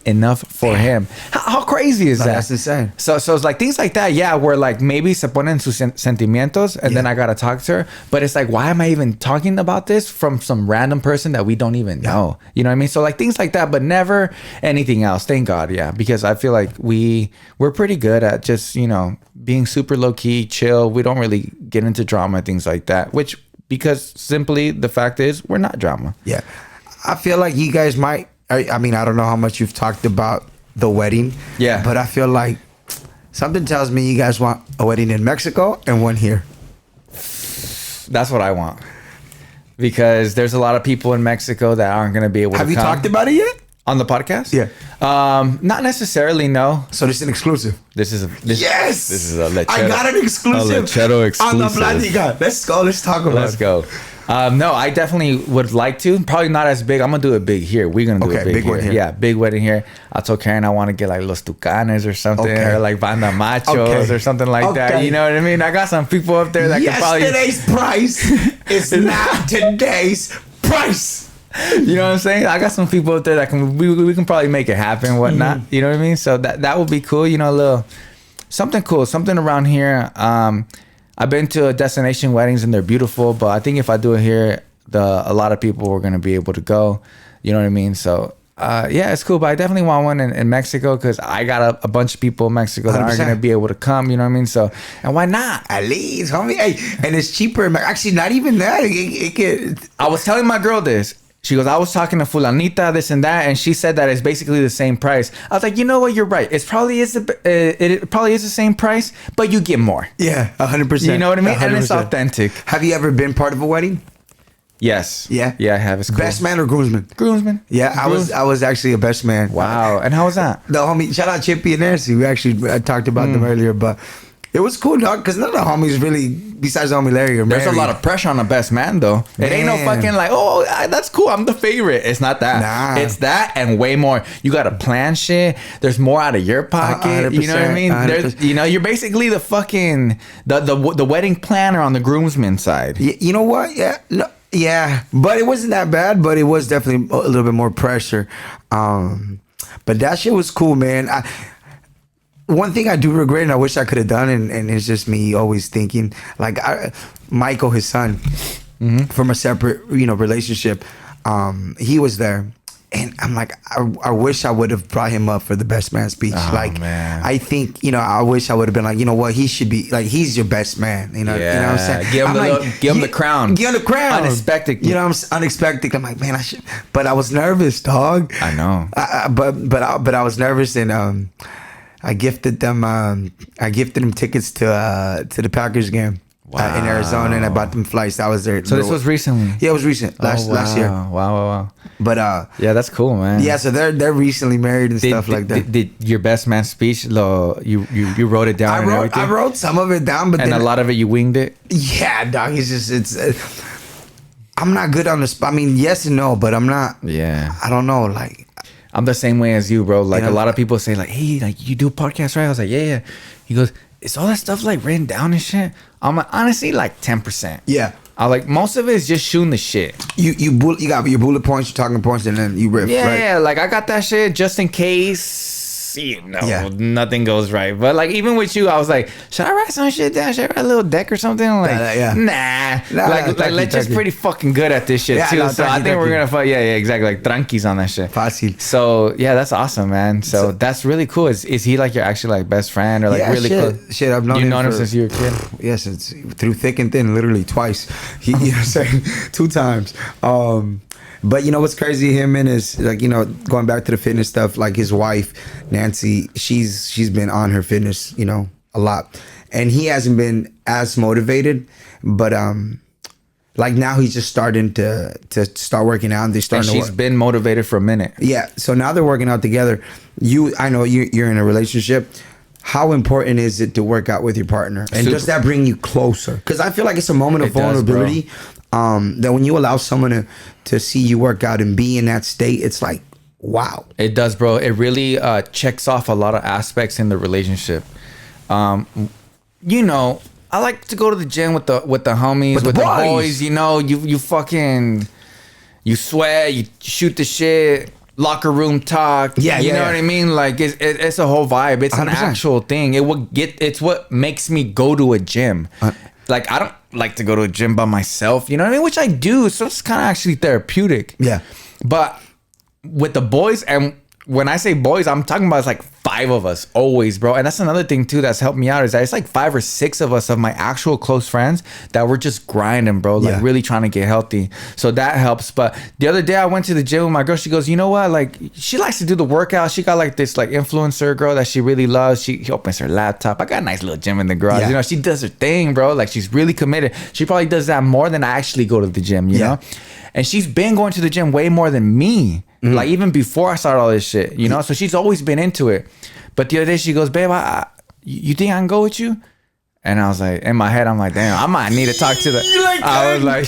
enough for him. How crazy is that? That's insane. So it's like things like that, where like maybe se ponen sus sentimientos and then I gotta talk to her. But it's like, why am I even talking about this from some random person that we don't even know? You know what I mean? So like things like that, but never anything else. Thank God, because I feel like we're pretty good at just, you know, being super low key, chill. We don't really get into drama, things like that, because simply the fact is we're not drama. Yeah. I feel like you guys might I mean, I don't know how much you've talked about the wedding. Yeah. But I feel like something tells me you guys want a wedding in Mexico and one here. That's what I want. Because there's a lot of people in Mexico that aren't going to be able to come. Have you talked about it yet? On the podcast? Yeah. Not necessarily, no. So this is an exclusive. This is a Lechero. I got an exclusive. A Lechero exclusive. On the Plática. Let's go. Let's talk about it. Let's go. No, I definitely would like to. Probably not as big. I'm gonna do it big here. We're gonna do it big here. One here. Yeah, big wedding here. I told Karen I want to get like Los Tucanes or something, or like Banda Machos or something like that. You know what I mean? I got some people up there that can probably. Yesterday's price is not today's price. You know what I'm saying? I got some people up there that can we can probably make it happen, whatnot. Mm-hmm. You know what I mean? So that would be cool. You know, a little something cool, something around here. I've been to destination weddings and they're beautiful, but I think if I do it here, a lot of people are gonna be able to go. You know what I mean? So yeah, it's cool. But I definitely want one in Mexico because I got a bunch of people in Mexico that 100%. Aren't gonna be able to come. You know what I mean? So and why not? At least, homie. Hey, and it's cheaper. Actually, not even that. I was telling my girl this. She goes, I was talking to fulanita, this and that, and she said that it's basically the same price. I was like, you know what, you're right. It probably is the same price, but you get more. Yeah, 100%. You know what I mean? 100%. And it's authentic. Have you ever been part of a wedding? Yes. Yeah. Yeah, I have. It's cool. Best man or groomsman? Groomsman. Yeah, I was actually a best man. Wow. And how was that? The homie, shout out Chippy and Nancy. We actually I talked about them earlier, but it was cool, dog, because none of the homies really, besides the homie Larry, are married. There's a lot of pressure on the best man, though. It ain't no fucking like, oh, that's cool, I'm the favorite. It's not that. Nah. It's that and way more. You got to plan shit. There's more out of your pocket. You know what I mean? There's, you know, you're basically the fucking, the wedding planner on the groomsman side. You know what? Yeah. No. Yeah, but it wasn't that bad, but it was definitely a little bit more pressure. But that shit was cool, man. One thing I do regret and I wish I could have done, and it's just me always thinking, like Michael, his son, from a separate, relationship, he was there. And I'm like, I wish I would have brought him up for the best man speech. Oh, man. I think, I wish I would have been like, you know what, he should be, like, he's your best man. You know what I'm saying? Give him the crown. Give him the crown. Unexpected. Unexpected. I'm like, man, I should. But I was nervous, dog. I know. But I was nervous, and I gifted them tickets to the Packers game. Wow. In Arizona, and I bought them flights. I was there. So this was recently? Yeah, it was recent. Last year. Wow. But yeah, that's cool, man. Yeah, so they're recently married and stuff like that. Did your best man speech? You wrote it down and everything? I wrote some of it down, but then a lot of it you winged it. Yeah, dog. I'm not good on the spot. I mean, yes and no, but I'm not. Yeah. I don't know. Like, I'm the same way as you, bro. Like a lot of people say, like, hey, like you do podcasts, right? I was like, yeah. He goes, is all that stuff like written down and shit? I'm like, honestly, like 10%. Yeah. I like most of it is just shooting the shit. You got your bullet points, your talking points, and then you riff. Yeah, right? yeah. Like I got that shit just in case. Nothing goes right. But like even with you, I was like, should I write some shit down? Should I write a little deck or something? I'm like, nah. Like Lecher's pretty fucking good at this shit too. So I think we're gonna fight. Yeah, exactly. Like tranquis on that shit. Fácil. So yeah, that's awesome, man. So that's really cool. Is he like your actually like best friend or like really cool? Shit, I've known him since you were a kid. Yes, it's through thick and thin, literally twice. You know what I'm saying? 2 times. But you know what's crazy, him and his, like, going back to the fitness stuff, like his wife, Nancy, she's been on her fitness, a lot. And he hasn't been as motivated, but like now he's just starting to start working out, and they're starting and she's been motivated for a minute. Yeah. So now they're working out together. I know you're in a relationship. How important is it to work out with your partner? And does that bring you closer? Because I feel like it's a moment of vulnerability. That when you allow someone to see you work out and be in that state, it's like, wow. It does, bro. It really checks off a lot of aspects in the relationship. I like to go to the gym with the homies, with the boys. You sweat, you shoot the shit, locker room talk. You know what I mean? Like it's a whole vibe. It's 100%. An actual thing. It's what makes me go to a gym. Like I don't like to go to a gym by myself, you know what I mean? Which I do, so it's kind of actually therapeutic. Yeah. But with the boys, and when I say boys, I'm talking about it's like 5 of us always, bro. And that's another thing too that's helped me out is that it's like 5 or 6 of us of my actual close friends that we're just grinding, bro, like really trying to get healthy. So that helps. But the other day I went to the gym with my girl. She goes, you know what? Like she likes to do the workout. She got like this like influencer girl that she really loves. She opens her laptop. I got a nice little gym in the garage. You know, she does her thing, bro. Like she's really committed. She probably does that more than I actually go to the gym, you know? And she's been going to the gym way more than me. Like even before I started all this shit, you know? So she's always been into it. But the other day she goes, babe, you think I can go with you? And I was like, in my head, I'm like, damn, I might need to talk to the... Like, I was like,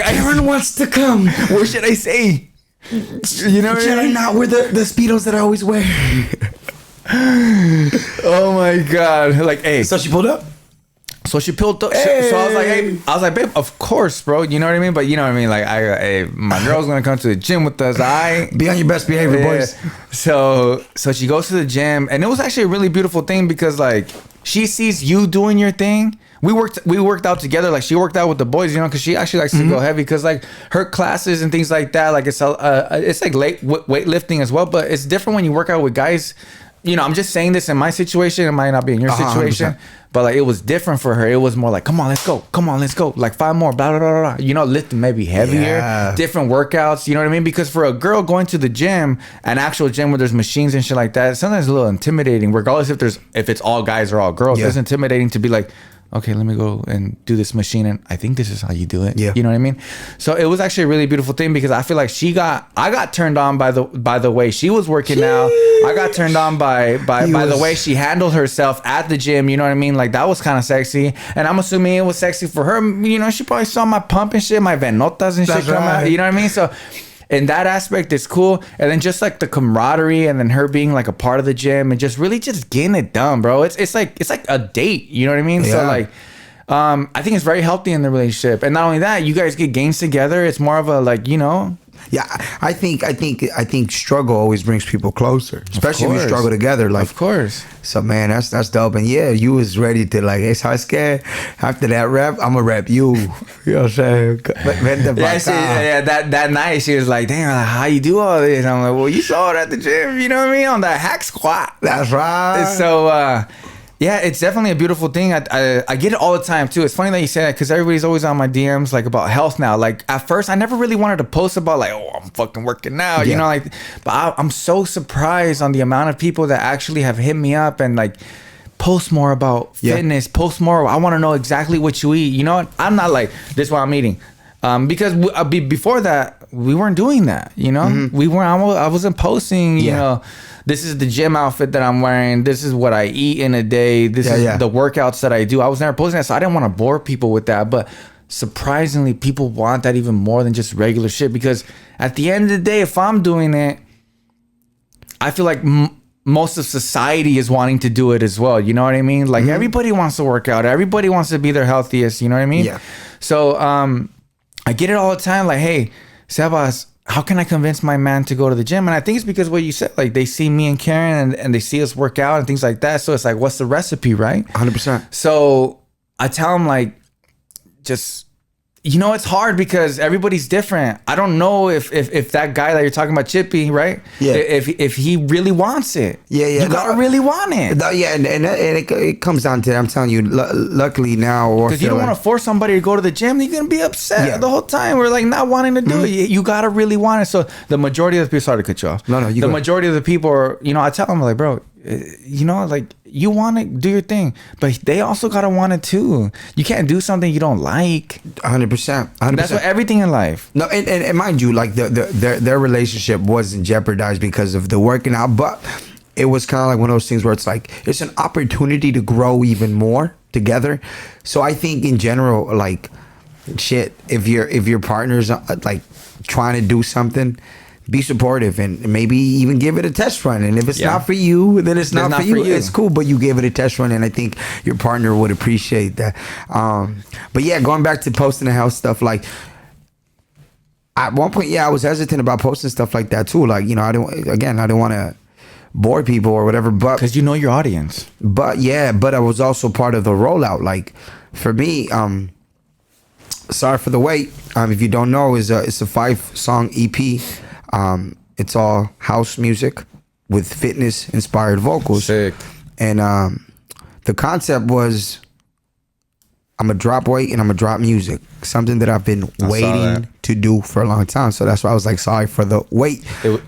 Aaron wants to come. What should I say? You know what Should I I mean? not wear the Speedos that I always wear? Oh my God. Like, hey. So she pulled up? So she pulled up. So I was like, hey, babe, of course, bro. You know what I mean? But you know what I mean? Like, hey, my girl's going to come to the gym with us. Be on your best behavior, boys. So she goes to the gym, and it was actually a really beautiful thing because, like, she sees you doing your thing. We worked out together. Like, she worked out with the boys, you know, because she actually likes to go heavy. Because like her classes and things like that, like it's like weightlifting as well. But it's different when you work out with guys. You know, I'm just saying this in my situation. It might not be in your situation. 100%. But like it was different for her. It was more like, come on, let's go. Come on, let's go. Like 5 more, blah, blah, blah, blah. You know, lifting maybe heavier, different workouts. You know what I mean? Because for a girl going to the gym, an actual gym where there's machines and shit like that, sometimes it's a little intimidating, regardless if it's all guys or all girls. It's intimidating to be like, okay, let me go and do this machine, and I think this is how you do it. You know what I mean? So it was actually a really beautiful thing because I feel like I got turned on by the way she was working out. I got turned on by the way she handled herself at the gym. You know what I mean? Like that was kind of sexy, and I'm assuming it was sexy for her. You know, she probably saw my pump and shit, my venotas and shit come out. You know what I mean? So in that aspect, it's cool. And then just like the camaraderie, and then her being like a part of the gym, and just really just getting it done, bro. It's like a date. You know what I mean? So like, I think it's very healthy in the relationship. And not only that, you guys get gains together. It's more of a like, you know. Yeah, I think struggle always brings people closer, especially if you struggle together. Like, of course. So man, that's dope. And yeah, you was ready to like, hey, ¿sabes qué? After that rep, I'm gonna rep you. You know what I'm saying? That night she was like, damn, how you do all this? I'm like, well, you saw it at the gym. You know what I mean? On that hack squat. That's right. So. Yeah, it's definitely a beautiful thing. I get it all the time too. It's funny that you say that because everybody's always on my DMs like about health now. Like at first, I never really wanted to post about like, oh, I'm fucking working out, you know, like. But I'm so surprised on the amount of people that actually have hit me up and like post more about fitness, post more. I want to know exactly what you eat. You know what? I'm not like this is what I'm eating, because before that we weren't doing that. You know, we weren't. I wasn't posting. You know. This is the gym outfit that I'm wearing. This is what I eat in a day. This is the workouts that I do. I was never posting that, so I didn't want to bore people with that. But surprisingly, people want that even more than just regular shit. Because at the end of the day, if I'm doing it, I feel like most of society is wanting to do it as well. You know what I mean? Like everybody wants to work out. Everybody wants to be their healthiest. You know what I mean? Yeah. So I get it all the time. Like, hey, Sebas, how can I convince my man to go to the gym? And I think it's because what you said, like they see me and Karen and they see us work out and things like that. So it's like, what's the recipe, right? 100%. So I tell them like, just, you know, it's hard because everybody's different. I don't know if that guy that you're talking about, Chippy, right? Yeah. If he really wants it. Yeah. You gotta really want it. And it comes down to, I'm telling you, luckily now. Because you don't want to force somebody to go to the gym. You're going to be upset the whole time. We're like not wanting to do it. You gotta really want it. So the majority of the people, sorry to cut you off. No, the majority of the people are, you know, I tell them like, bro, you know, like you want to do your thing, but they also gotta want it too. You can't do something you don't like. 100%. That's what everything in life. No, and mind you, like their relationship wasn't jeopardized because of the working out, but it was kind of like one of those things where it's like it's an opportunity to grow even more together. So I think in general, like shit, if your partner's like trying to do something, be supportive and maybe even give it a test run. And if it's not for you, then it's not for you. It's cool, but you gave it a test run, and I think your partner would appreciate that. But yeah, going back to posting the health stuff, like at one point, I was hesitant about posting stuff like that too. Like, you know, I didn't want to bore people or whatever, but because you know your audience. But I was also part of the rollout. Like for me, Sorry for the Wait, if you don't know, it's a 5-song EP. It's all house music with fitness inspired vocals. Sick. And the concept was, I'm gonna drop weight and I'm gonna drop music. Something that I've been waiting to do for a long time. So that's why I was like, sorry for the wait.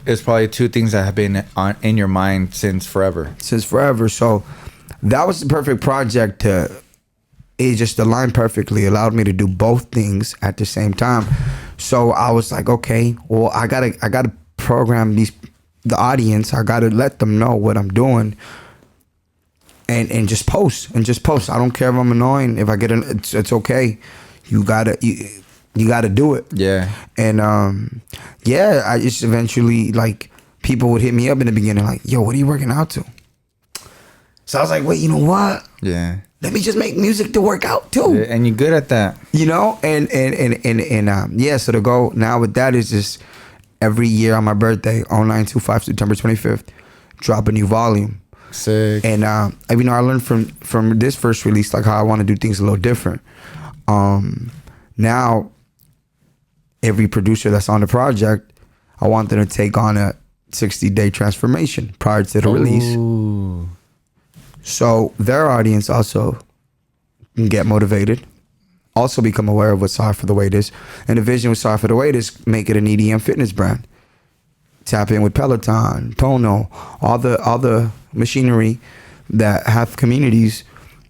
It's probably two things that have been in your mind since forever. So that was the perfect project to. It just aligned perfectly, allowed me to do both things at the same time. So I was like, okay, well, I gotta program the audience. I gotta let them know what I'm doing, and just post. I don't care if I'm annoying. If I get it's okay. You gotta do it. Yeah. And I just eventually, like, people would hit me up in the beginning like, yo, what are you working out to? So I was like, wait, you know what? Yeah. Let me just make music to work out too. Yeah, and you're good at that. You know? And so the goal now with that is just every year on my birthday, 0925, September 25th, drop a new volume. Sick. And I learned from this first release, like, how I want to do things a little different. Now every producer that's on the project, I want them to take on a 60-day transformation prior to the release. So their audience also can get motivated, also become aware of what Sorry for the Wait is. And the vision with Sorry for the Wait is make it an EDM fitness brand. Tap in with Peloton, Tono, all the machinery that have communities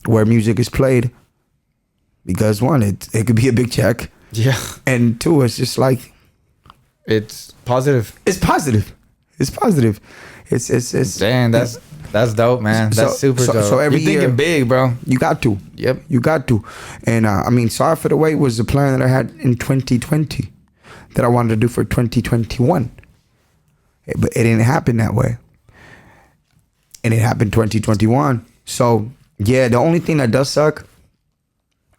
where music is played. Because one, it could be a big check. Yeah. And two, it's just like, it's positive. It's positive. It's Damn, that's dope, man. That's super dope. So every You're thinking big, bro. You got to. Yep. You got to. And Sorry for the Wait was the plan that I had in 2020 that I wanted to do for 2021. But it didn't happen that way. And it happened 2021. So yeah, the only thing that does suck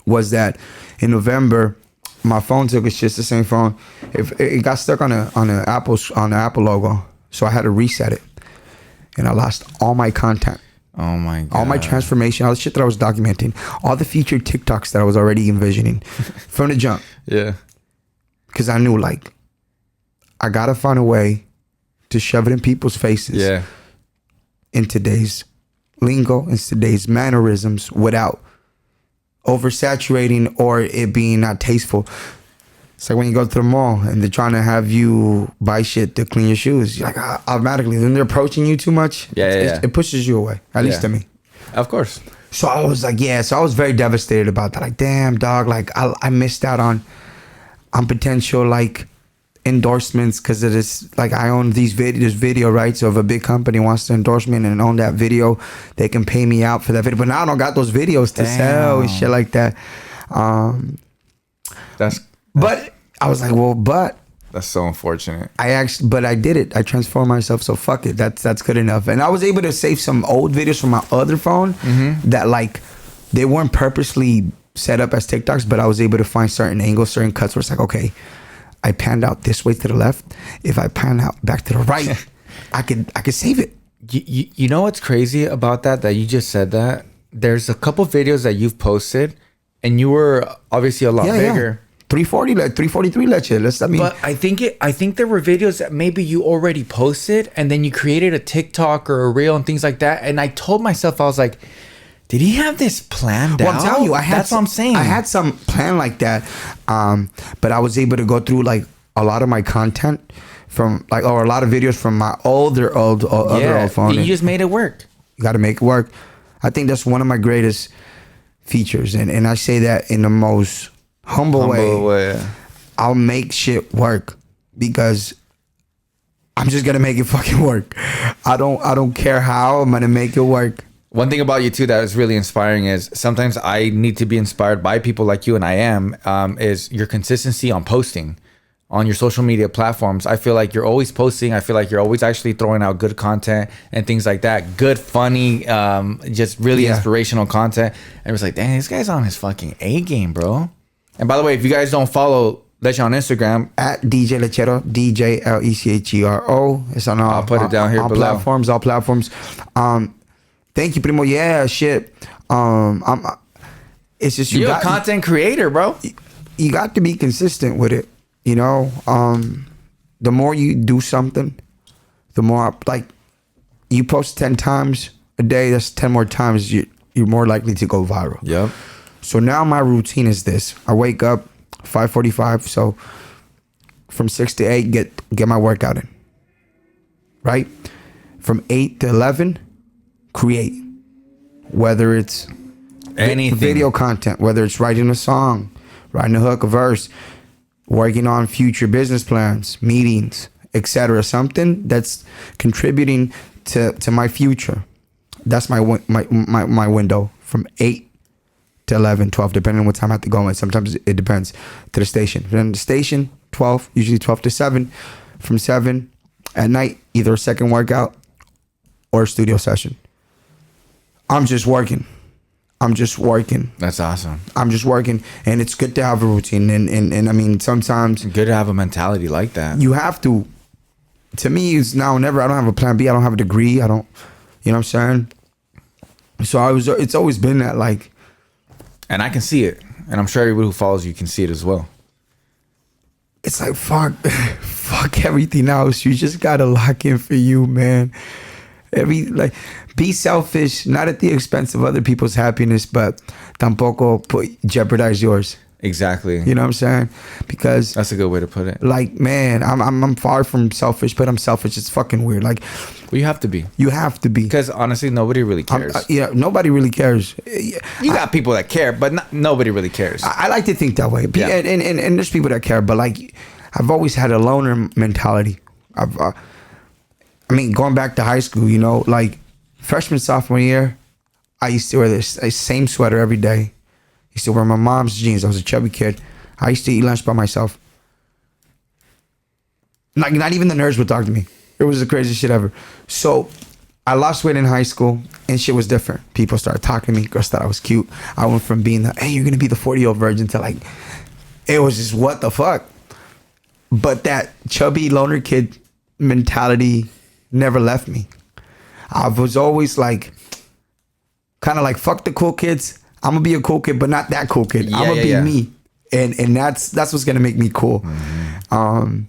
was that in November, my phone took a shit, the same phone. It got stuck on the Apple logo. So I had to reset it. And I lost all my content. Oh my God. All my transformation, all the shit that I was documenting, all the featured TikToks that I was already envisioning from the jump. Yeah. Because I knew, like, I gotta find a way to shove it in people's faces. Yeah. In today's lingo, in today's mannerisms, without oversaturating or it being not tasteful. It's like when you go to the mall and they're trying to have you buy shit to clean your shoes. You're like, automatically, when they're approaching you too much, it pushes you away, at least to me. Of course. So I was like, so I was very devastated about that. Like, damn, dog, like I missed out on potential, like, endorsements because of this. Like, I own this video rights. So if a big company wants to endorse me and own that video, they can pay me out for that video. But now I don't got those videos to sell and shit like that. But I was like, that's so unfortunate. But I did it. I transformed myself. So fuck it. That's good enough. And I was able to save some old videos from my other phone that, like, they weren't purposely set up as TikToks, but I was able to find certain angles, certain cuts where it's like, okay, I panned out this way to the left. If I pan out back to the right, I could save it. You know what's crazy about that you just said that? There's a couple videos that you've posted and you were obviously a lot bigger. 343 Lechero. But I think there were videos that maybe you already posted and then you created a TikTok or a reel and things like that. And I told myself, I was like, did he have this planned out? Well, I'm telling you, that's what I'm saying. I had some plan like that, but I was able to go through, like, a lot of my content from, like, or a lot of videos from my other old phone. You just made it work. You got to make it work. I think that's one of my greatest features, and I say that in the most humble way. I'll make shit work because I'm just gonna make it fucking work. I don't care how I'm gonna make it work. One thing about you too that is really inspiring is sometimes I need to be inspired by people like you, and I am, is your consistency on posting on your social media platforms. I feel like you're always posting. I feel like you're always actually throwing out good content and things like that. Good, funny, just really inspirational content. And it's like, dang, this guy's on his fucking A game, bro. And by the way, if you guys don't follow Lechero on Instagram, at DJ Lechero, DJLECHERO. It's on all. I'll put it down here below. All platforms. Thank you, Primo. Yeah, shit. It's just you're a content creator, bro. You got to be consistent with it. You know, the more you do something, the more like you post 10 times a day, that's 10 more times you're more likely to go viral. Yep. So now my routine is this. I wake up 5:45, so from 6 to 8 get my workout in. Right? From 8 to 11 create. Whether it's anything, video content, whether it's writing a song, writing a hook, a verse, working on future business plans, meetings, etc. Something that's contributing to my future. That's my window from 8 to 11, 12, depending on what time I have to go in. Sometimes it depends to the station. Then the station, 12, usually 12 to 7. From 7 at night, either a second workout or a studio session. I'm just working. That's awesome. I'm just working, and it's good to have a routine. And I mean, sometimes Good to have a mentality like that. you have to. To me, it's now or never. I don't have a plan B. I don't have a degree. I don't. You know what I'm saying? So it's always been that, like. And I can see it, and I'm sure everybody who follows you can see it as well. It's like fuck everything else. You just gotta lock in for you, man. Be selfish, not at the expense of other people's happiness, but tampoco jeopardize yours. Exactly. You know what I'm saying? Because That's a good way to put it. like, man, I'm far from selfish, but I'm selfish. It's fucking weird. Like, Well, you have to be. you have to be. Because honestly, nobody really cares. Nobody really cares. You got people that care, but nobody really cares. I like to think that way. Yeah. And there's people that care, but like, I've always had a loner mentality. I mean, going back to high school, you know, like freshman, sophomore year, I used to wear this same sweater every day. I used to wear my mom's jeans. I was a chubby kid. I used to eat lunch by myself. Like, not even the nerds would talk to me. It was the craziest shit ever. So I lost weight in high school, and shit was different. People started talking to me. Girls thought I was cute. I went from being hey, you're going to be the 40-year-old virgin to like, it was just what the fuck. But that chubby loner kid mentality never left me. I was always like, kind of like, fuck the cool kids. I'm gonna be a cool kid, but not that cool kid. I'm gonna be me, and that's what's gonna make me cool. Mm-hmm.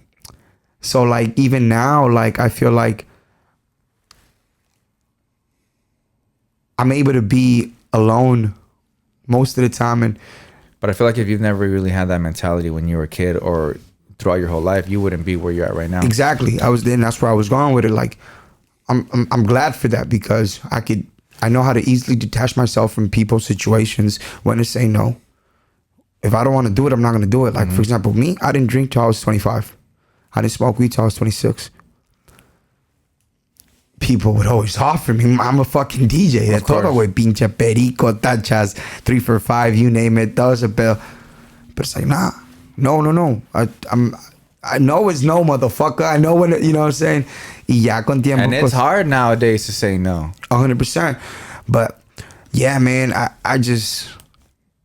So like, even now, like, I feel like I'm able to be alone most of the time. But I feel like if you've never really had that mentality when you were a kid or throughout your whole life, you wouldn't be where you're at right now. Exactly. That's where I was going with it. Like, I'm glad for that, because I know how to easily detach myself from people, situations, when to say no. If I don't want to do it, I'm not going to do it. Like, for example, me, I didn't drink till I was 25. I didn't smoke weed till I was 26. People would always offer me. I'm a fucking DJ. That's todo, güey. Pinche perico, tachas, 3 for 5, you name it. That was a bill. But it's like, nah. No. I know it's no, motherfucker. I know when, you know what I'm saying? Y ya con tiempo, and it's hard nowadays to say no. 100%. But yeah, man, I just,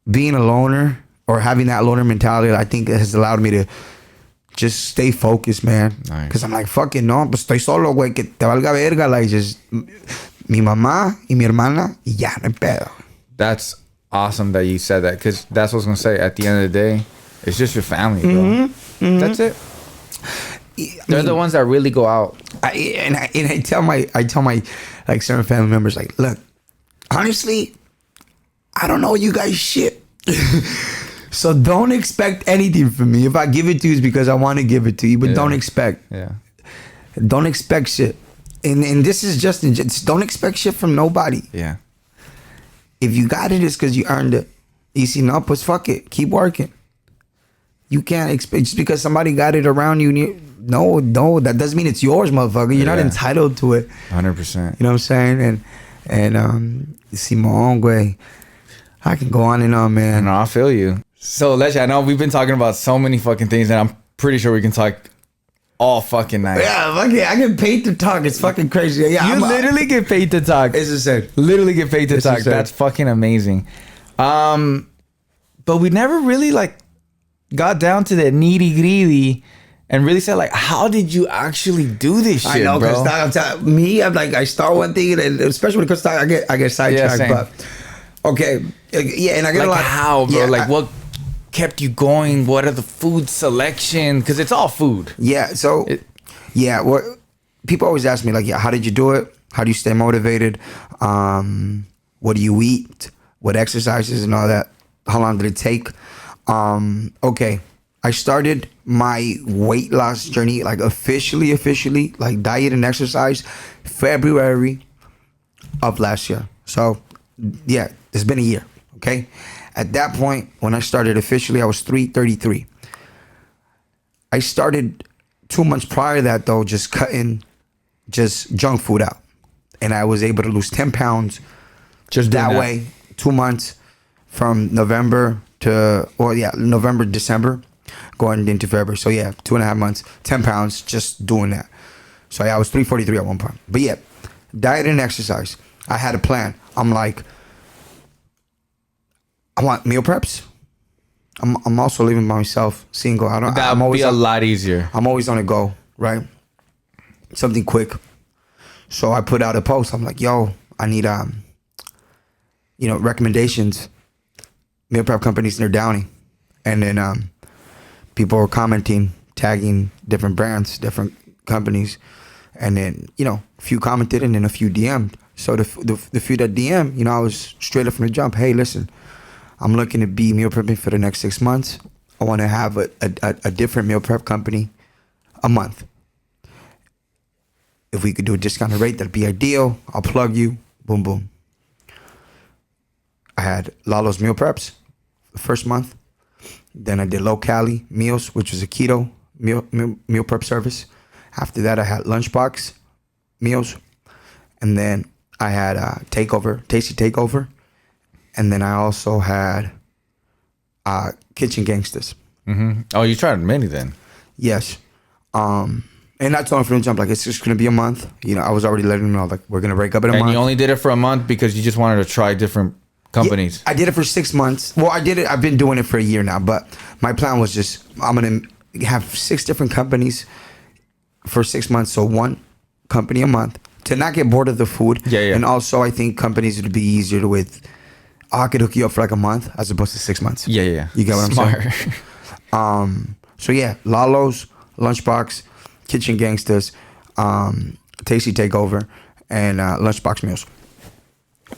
being a loner or having that loner mentality, I think it has allowed me to just stay focused, man. Because I'm like, fucking no, pues estoy solo, güey, que te valga verga. Like, just mi mamá y mi hermana, y ya, no hay pedo. That's awesome that you said that, because that's what I was going to say. At the end of the day, it's just your family, bro. Mm-hmm. That's it. They're the ones that really go out. I tell my like certain family members, like, look, honestly, I don't know you guys shit. So don't expect anything from me. If I give it to you, it's because I want to give it to you. But don't expect. Yeah. Don't expect shit. And this is just don't expect shit from nobody. Yeah. If you got it, it's because you earned it. You see, no, pues fuck it. Keep working. You can't expect just because somebody got it around you. No, that doesn't mean it's yours, motherfucker. You're not entitled to it. 100%. You know what I'm saying? And Simón, güey, I can go on and on, man. No, I feel you. So, Leche, I know we've been talking about so many fucking things, and I'm pretty sure we can talk all fucking night. Yeah, fuck it. I get paid to talk. It's fucking crazy. Yeah, you literally get paid to talk. It's insane. Literally get paid to talk. That's fucking amazing. But we never really got down to the nitty gritty and really said, like, how did you actually do this shit, I know, bro? Because me, I'm like, I start one thing, and especially when it comes to talk, I get sidetracked. But okay, yeah, and I get a lot. How, bro? Yeah, what kept you going? What are the food selection? Because it's all food. Yeah. So, people always ask me like, yeah, how did you do it? How do you stay motivated? What do you eat? What exercises and all that? How long did it take? Okay, I started my weight loss journey like officially, like diet and exercise, February of last year. So yeah, it's been a year. Okay, at that point when I started officially, I was 333. I started 2 months prior to that though, just cutting just junk food out, and I was able to lose 10 pounds just that way. 2 months from November to November, December, going into February. So yeah, 2.5 months, 10 pounds, just doing that. So yeah, I was 343 at one point. But yeah, diet and exercise. I had a plan. I'm like, I want meal preps. I'm also living by myself, single. That would be a lot easier. I'm always on the go, right? Something quick. So I put out a post. I'm like, yo, I need recommendations. Meal prep companies near Downey. And then people were commenting, tagging different brands, different companies. And then, a few commented and then a few DM'd. So the few that DM, I was straight up from the jump. Hey, listen, I'm looking to be meal prepping for the next 6 months. I want to have a different meal prep company a month. If we could do a discounted rate, that'd be ideal. I'll plug you. Boom, boom. I had Lalo's meal preps the first month. Then I did low cali meals, which was a keto meal prep service. After that, I had lunchbox meals. And then I had Tasty Takeover. And then I also had Kitchen Gangsters. Mm-hmm. Oh, you tried many then? Yes. And that's all from the jump. Like, it's just going to be a month. I was already letting them know, like, we're going to break up in a month. And you only did it for a month because you just wanted to try different companies? Yeah, I did it for 6 months. Well, I've been doing it for a year now. But my plan was just, I'm going to have 6 different companies for 6 months. So 1 company a month to not get bored of the food. Yeah. And also, I think companies would be easier with, I could hook you up for like a month as opposed to 6 months. Yeah. You get what I'm saying? So yeah, Lalo's, Lunchbox, Kitchen Gangsters, Tasty Takeover, and Lunchbox Meals.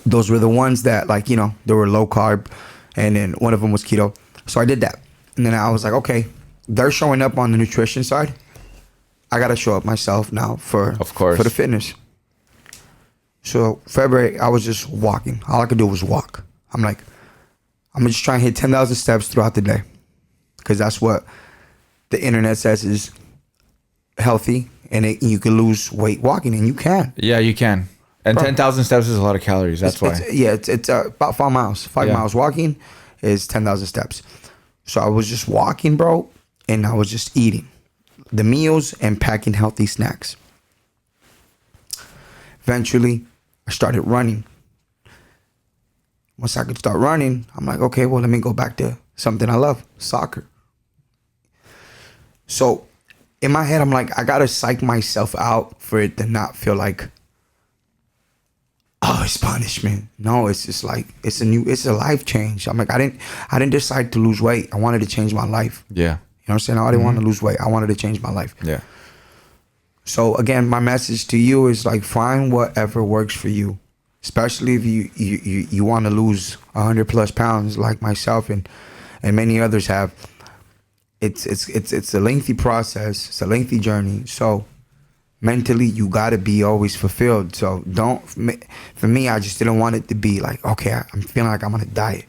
Those were the ones that, like, they were low carb, and then one of them was keto. So I did that. And then I was like, okay, they're showing up on the nutrition side. I got to show up myself now for the fitness. So February, I was just walking. All I could do was walk. I'm like, I'm just trying to hit 10,000 steps throughout the day, because that's what the internet says is healthy, and you can lose weight walking, and you can. Yeah, you can. And 10,000 steps is a lot of calories. That's why. It's about 5 miles. 5 miles walking is 10,000 steps. So I was just walking, bro, and I was just eating the meals and packing healthy snacks. Eventually, I started running. Once I could start running, I'm like, okay, well, let me go back to something I love, soccer. So in my head, I'm like, I gotta psych myself out for it to not feel like, oh, it's punishment. No, it's just like, it's a life change. I'm like, I didn't decide to lose weight. I wanted to change my life. Yeah. You know what I'm saying? I didn't want to lose weight. I wanted to change my life. Yeah. So again, my message to you is like, find whatever works for you. Especially if you want to lose 100+ pounds like myself and many others have. It's a lengthy process. It's a lengthy journey. So mentally, you got to be always fulfilled. So for me, I just didn't want it to be like, okay, I'm feeling like I'm on a diet.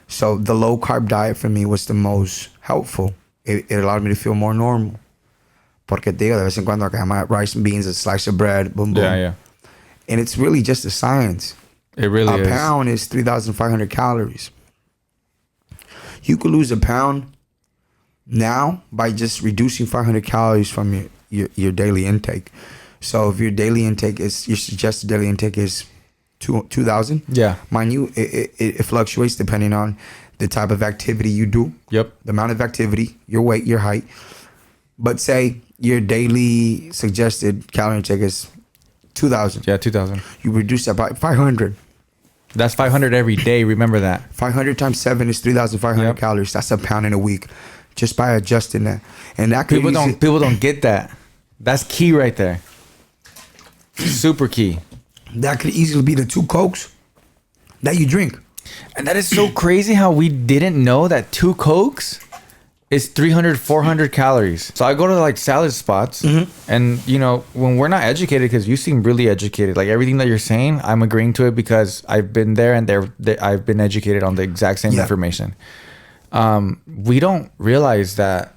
So the low carb diet for me was the most helpful. It allowed me to feel more normal. Porque te digo, de vez en cuando I have rice and beans, a slice of bread, boom, boom. Yeah. And it's really just a science. It really is. A pound is 3,500 calories. You could lose a pound now by just reducing 500 calories from your daily intake. So if your daily intake is, your suggested daily intake is 2,000. Yeah. Mind you, it fluctuates depending on the type of activity you do. Yep. The amount of activity, your weight, your height. But say your daily suggested calorie intake is 2,000. Yeah, 2,000. You reduce that by 500. That's 500 every day. Remember that. 500 times 7 is 3,500 calories. That's a pound in a week, just by adjusting that. And that people don't get that. That's key right there. Super key. That could easily be the 2 Cokes that you drink. And that is so crazy how we didn't know that 2 Cokes is 300, 400 calories. So I go to like salad spots and, you know, when we're not educated, because you seem really educated, like everything that you're saying, I'm agreeing to it because I've been there and I've been educated on the exact same information. We don't realize that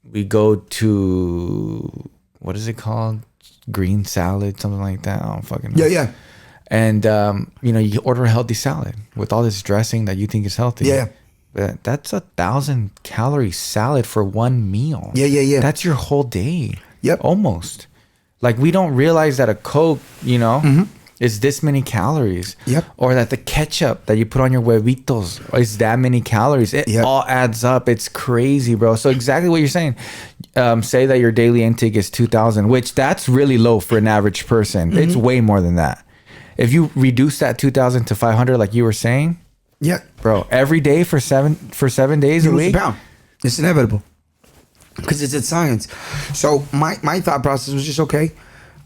we go to, what is it called? Green salad, something like that. I don't fucking know. Yeah. And, you know, you order a healthy salad with all this dressing that you think is healthy. Yeah. That's 1,000 calorie salad for one meal. Yeah. That's your whole day. Yep. Almost. Like, we don't realize that a Coke, you know, is this many calories. Yep. Or that the ketchup that you put on your huevitos is that many calories. It all adds up. It's crazy, bro. So exactly what you're saying. Say that your daily intake is 2,000, which that's really low for an average person. It's way more than that. If you reduce that 2,000 to 500, like you were saying, Yeah. bro, every day for 7 days You a lose week. a pound. It's inevitable. Because it's science. So my thought process was just, okay,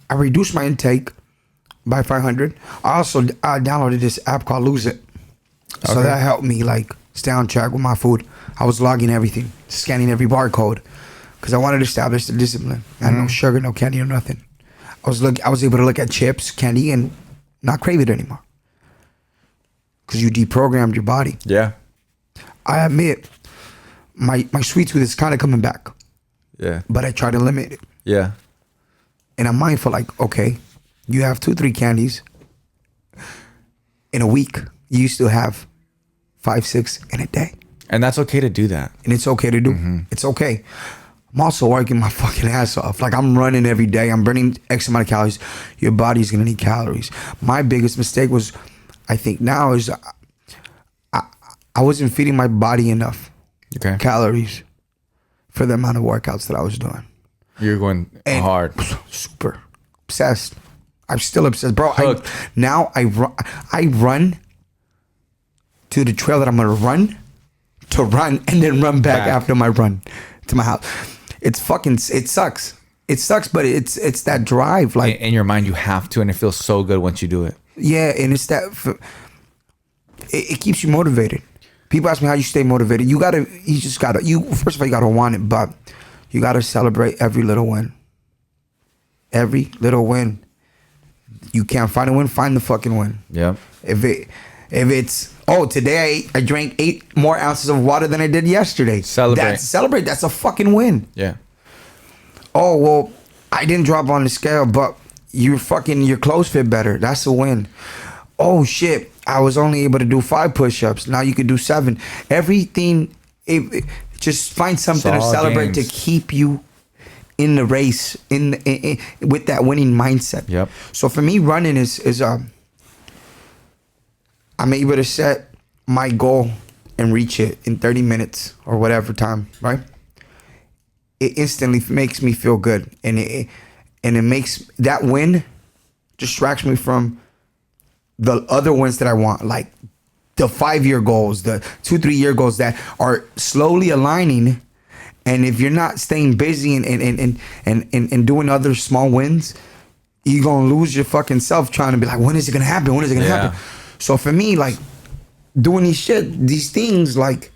I reduced my intake by 500. I also downloaded this app called Lose It. So that helped me like stay on track with my food. I was logging everything, scanning every barcode. Because I wanted to establish the discipline. I had no sugar, no candy, no nothing. I was able to look at chips, candy, and not crave it anymore. Because you deprogrammed your body. Yeah. I admit, my sweet tooth is kind of coming back. Yeah. But I try to limit it. Yeah. And I'm mindful, like, okay, you have 2-3 candies in a week. You still have 5-6 in a day. And that's okay to do that. And it's okay to do. It's okay. I'm also working my fucking ass off. Like, I'm running every day. I'm burning X amount of calories. Your body's going to need calories. My biggest mistake was, I think now, is I wasn't feeding my body enough calories for the amount of workouts that I was doing. You're going hard. Super obsessed. I'm still obsessed, bro. I run to the trail that I'm gonna run to run and then run back after my run to my house. It sucks. It sucks, but it's that drive. Like, in your mind, you have to, and it feels so good once you do it. Yeah, and it's that. It keeps you motivated. People ask me how you stay motivated. You first of all, you gotta want it, but you gotta celebrate every little win. Every little win. You can't find a win, find the fucking win. Yeah. If it's today I drank 8 more ounces of water than I did yesterday. Celebrate. That's a fucking win. Yeah. Oh well, I didn't drop on the scale, but your clothes fit better. That's a win. Oh shit, I was only able to do 5 push-ups. Now you can do 7. Everything. Just find something to celebrate to keep you in the race, with that winning mindset. Yep. So for me, running is I'm able to set my goal and reach it in 30 minutes or whatever time, right? It instantly makes me feel good, and it makes that win distracts me from the other wins that I want, like the 5-year goals, the 2-3 year goals that are slowly aligning. And if you're not staying busy and doing other small wins, you're gonna lose your fucking self trying to be like, when is it gonna happen? When is it gonna happen? So for me, like, doing these things, like,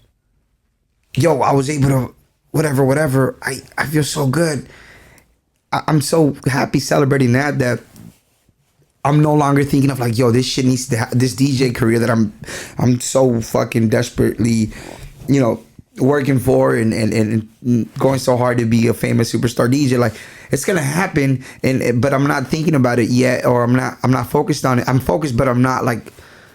yo, I was able to whatever. I feel so good. I'm so happy celebrating that I'm no longer thinking of like, yo, this shit needs to this DJ career that I'm so fucking desperately, working for and going so hard to be a famous superstar DJ. Like, it's gonna happen, but I'm not thinking about it yet, or I'm not focused on it. I'm focused, but I'm not like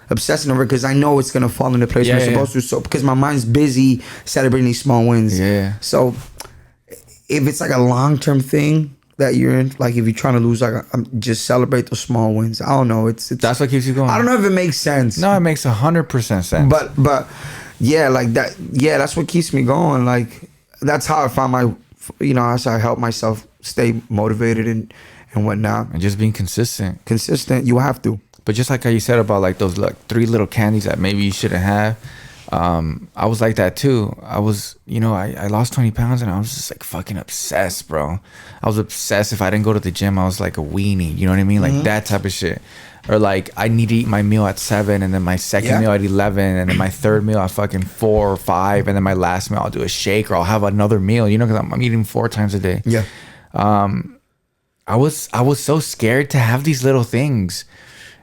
obsessing over it, because I know it's gonna fall into place when it's supposed to. So because my mind's busy celebrating these small wins. Yeah. So if it's like a long-term thing that you're in, like if you're trying to lose, like, just celebrate the small wins. I don't know. It's that's what keeps you going. I don't know if it makes sense. No, it makes 100% sense. But yeah, like that. Yeah, that's what keeps me going. Like, that's how I find that's how I help myself stay motivated and whatnot. And just being consistent. You have to. But just like how you said about like those 3 little candies that maybe you shouldn't have, I was like that too. I was, I lost 20 pounds and I was just like fucking obsessed, bro. I was obsessed. If I didn't go to the gym, I was like a weenie. You know what I mean? Like that type of shit. Or like I need to eat my meal at 7, and then my second meal at 11, and then my third meal at fucking 4 or 5, and then my last meal I'll do a shake, or I'll have another meal. Because I'm eating 4 times a day. Yeah. I was so scared to have these little things,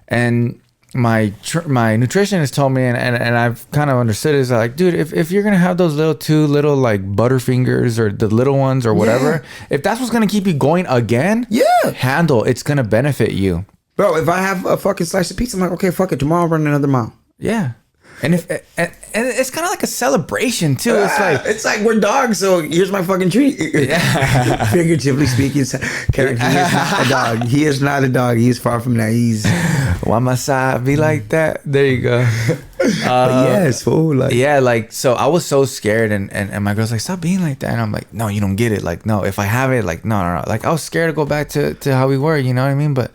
and my nutritionist told me, and I've kind of understood, is like, dude, if you're gonna have those two little like Butterfingers or the little ones or whatever, if that's what's gonna keep you going again, handle, it's gonna benefit you. Bro, if I have a fucking slice of pizza, I'm like, okay, fuck it. Tomorrow I'll run another mile. Yeah. And it's kind of like a celebration too. It's like we're dogs, so here's my fucking treat. Yeah. Figuratively speaking, Karen, he is not a dog. He is not a dog. He is far from that. He's why must I be like that? There you go. Yes, fool. So I was so scared, and my girl's like, stop being like that. And I'm like, no, you don't get it. Like, no, if I have it, like, no. Like, I was scared to go back to how we were. You know what I mean? But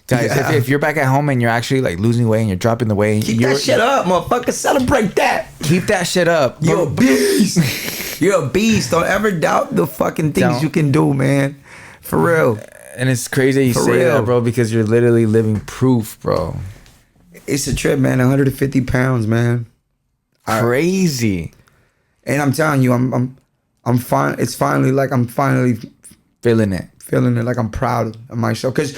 guys, if you're back at home and you're actually like losing weight and you're dropping the weight, keep that shit up, motherfucker. Celebrate that. Keep that shit up. You're a beast. You're a beast. Don't ever doubt the fucking things you can do, man. For real. And it's crazy you say that, bro, because you're literally living proof, bro. It's a trip, man. 150 pounds, man. Crazy. And I'm telling you, I'm fine. It's finally like I'm finally feeling it. Like I'm proud of myself, because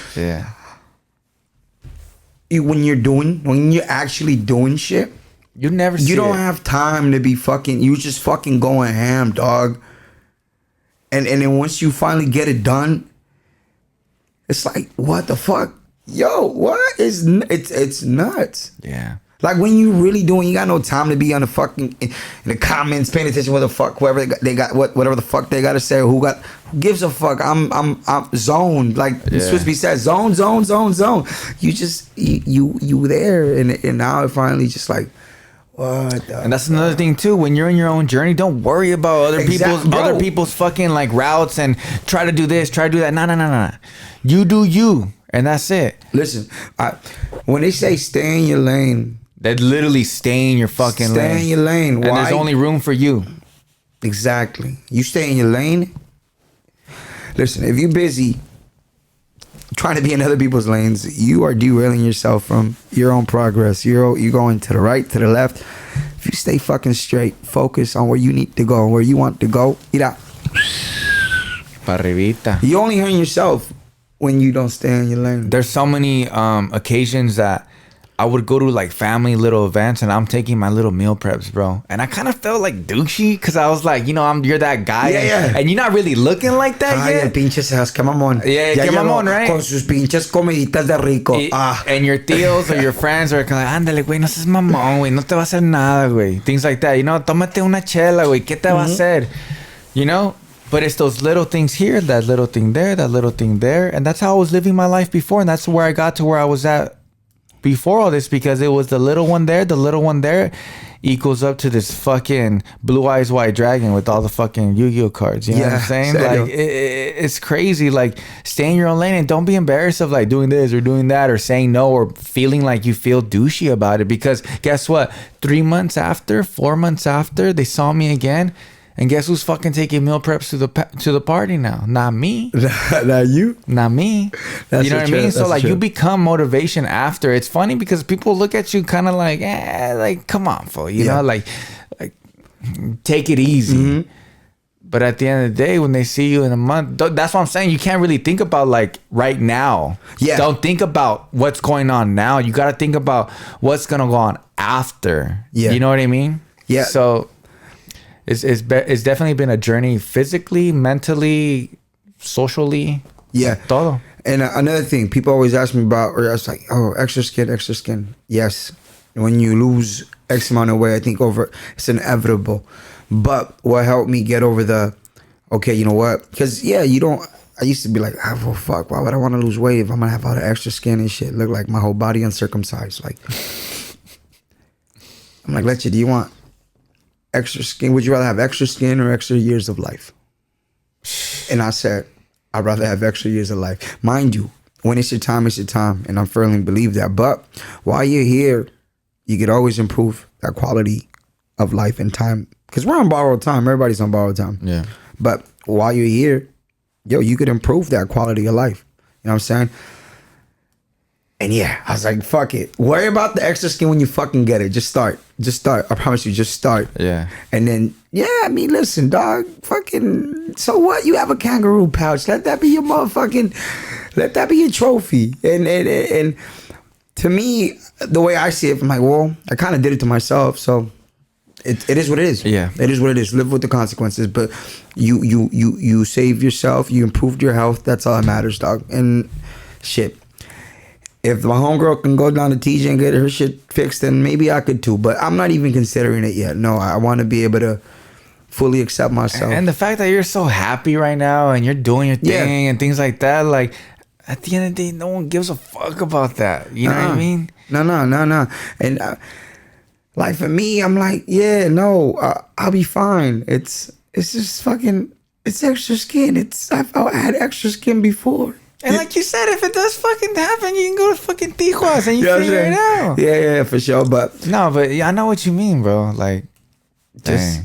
when you're actually doing shit, you don't have time to be fucking. You just fucking going ham, dog. And then once you finally get it done, it's like, what the fuck, yo, what is it's nuts. Yeah. Like when you really doing, you got no time to be on the fucking in the comments paying attention what the fuck, whoever they got whatever the fuck they got to say, or who gives a fuck. I'm zoned, like it's supposed to be said, zone. You just you there, and now it finally just like, what? And that's another thing too. When you're in your own journey, don't worry about other people's fucking like routes and try to do this, try to do that. No. You do you, and that's it. Listen, when they say stay in your lane. That literally stay in your fucking lane. Stay in your lane. Why? And there's only room for you. Exactly. You stay in your lane. Listen, if you're busy trying to be in other people's lanes, you are derailing yourself from your own progress. You're going to the right, to the left. If you stay fucking straight, focus on where you need to go and where you want to go. Mira. Pa' arribita. You only hurting yourself when you don't stay in your lane. There's so many occasions that I would go to like family little events, and I'm taking my little meal preps, bro. And I kind of felt like douchey because I was like, you're that guy, and you're not really looking like that yet. El pinche seas, que mamón. Yeah, que mamón, right? Con sus pinches comiditas de rico. And your tíos or your friends are like, ándale, güey, no seas mamón, güey, no te va a hacer nada, güey. Things like that, tómate una chela, güey, ¿qué te va a hacer? But it's those little things here, that little thing there, that little thing there. And that's how I was living my life before. And that's where I got to where I was at before all this, because it was the little one there equals up to this fucking blue eyes white dragon with all the fucking Yu-Gi-Oh cards. You know what I'm saying? Like it's crazy. Like stay in your own lane and don't be embarrassed of like doing this or doing that or saying no or feeling like you feel douchey about it, because guess what? 3 months after, 4 months after, they saw me again. And guess who's fucking taking meal preps to the party now? Not me. Not you. Not me. That's you know what I mean? So like you become motivation after. It's funny because people look at you kind of like, like come on, fool. You know, like take it easy. Mm-hmm. But at the end of the day, when they see you in a month, that's what I'm saying. You can't really think about like right now. Yeah. Don't think about what's going on now. You got to think about what's gonna go on after. Yeah. You know what I mean? Yeah. So. It's definitely been a journey physically, mentally, socially. Yeah. Todo. And another thing, people always ask me about, or it's like, oh, extra skin. Yes. When you lose X amount of weight, I think it's inevitable. But what helped me get over okay, you know what? Because, I used to be like, oh, fuck, why would I want to lose weight if I'm going to have all the extra skin and shit? Look like my whole body uncircumcised. Like, I'm like, Lechero, do you want extra skin? Would you rather have extra skin or extra years of life? And I said, I'd rather have extra years of life. Mind you, when it's your time, it's your time. And I firmly believe that. But while you're here, you could always improve that quality of life and time, because we're on borrowed time. Everybody's on borrowed time. Yeah. But while you're here, you could improve that quality of life. You know what I'm saying? And yeah, I was like, fuck it. Worry about the extra skin when you fucking get it. Just start. I promise you, just start. Yeah. And then, I mean, listen, dog, fucking, so what? You have a kangaroo pouch. Let that be your let that be your trophy. And to me, the way I see it, I'm like, well, I kind of did it to myself. So it is what it is. Yeah. It is what it is. Live with the consequences. But you save yourself. You improved your health. That's all that matters, dog. And shit. If my homegirl can go down to TJ and get her shit fixed, then maybe I could too. But I'm not even considering it yet. No, I want to be able to fully accept myself. And the fact that you're so happy right now and you're doing your thing and things like that, like, at the end of the day, no one gives a fuck about that. You know what I mean? No. And like for me, I'm like, I'll be fine. It's just fucking, it's extra skin. I had extra skin before. And like you said, if it does fucking happen, you can go to fucking Tijuas and you figure it out. Yeah, for sure. But no, but I know what you mean, bro. Like,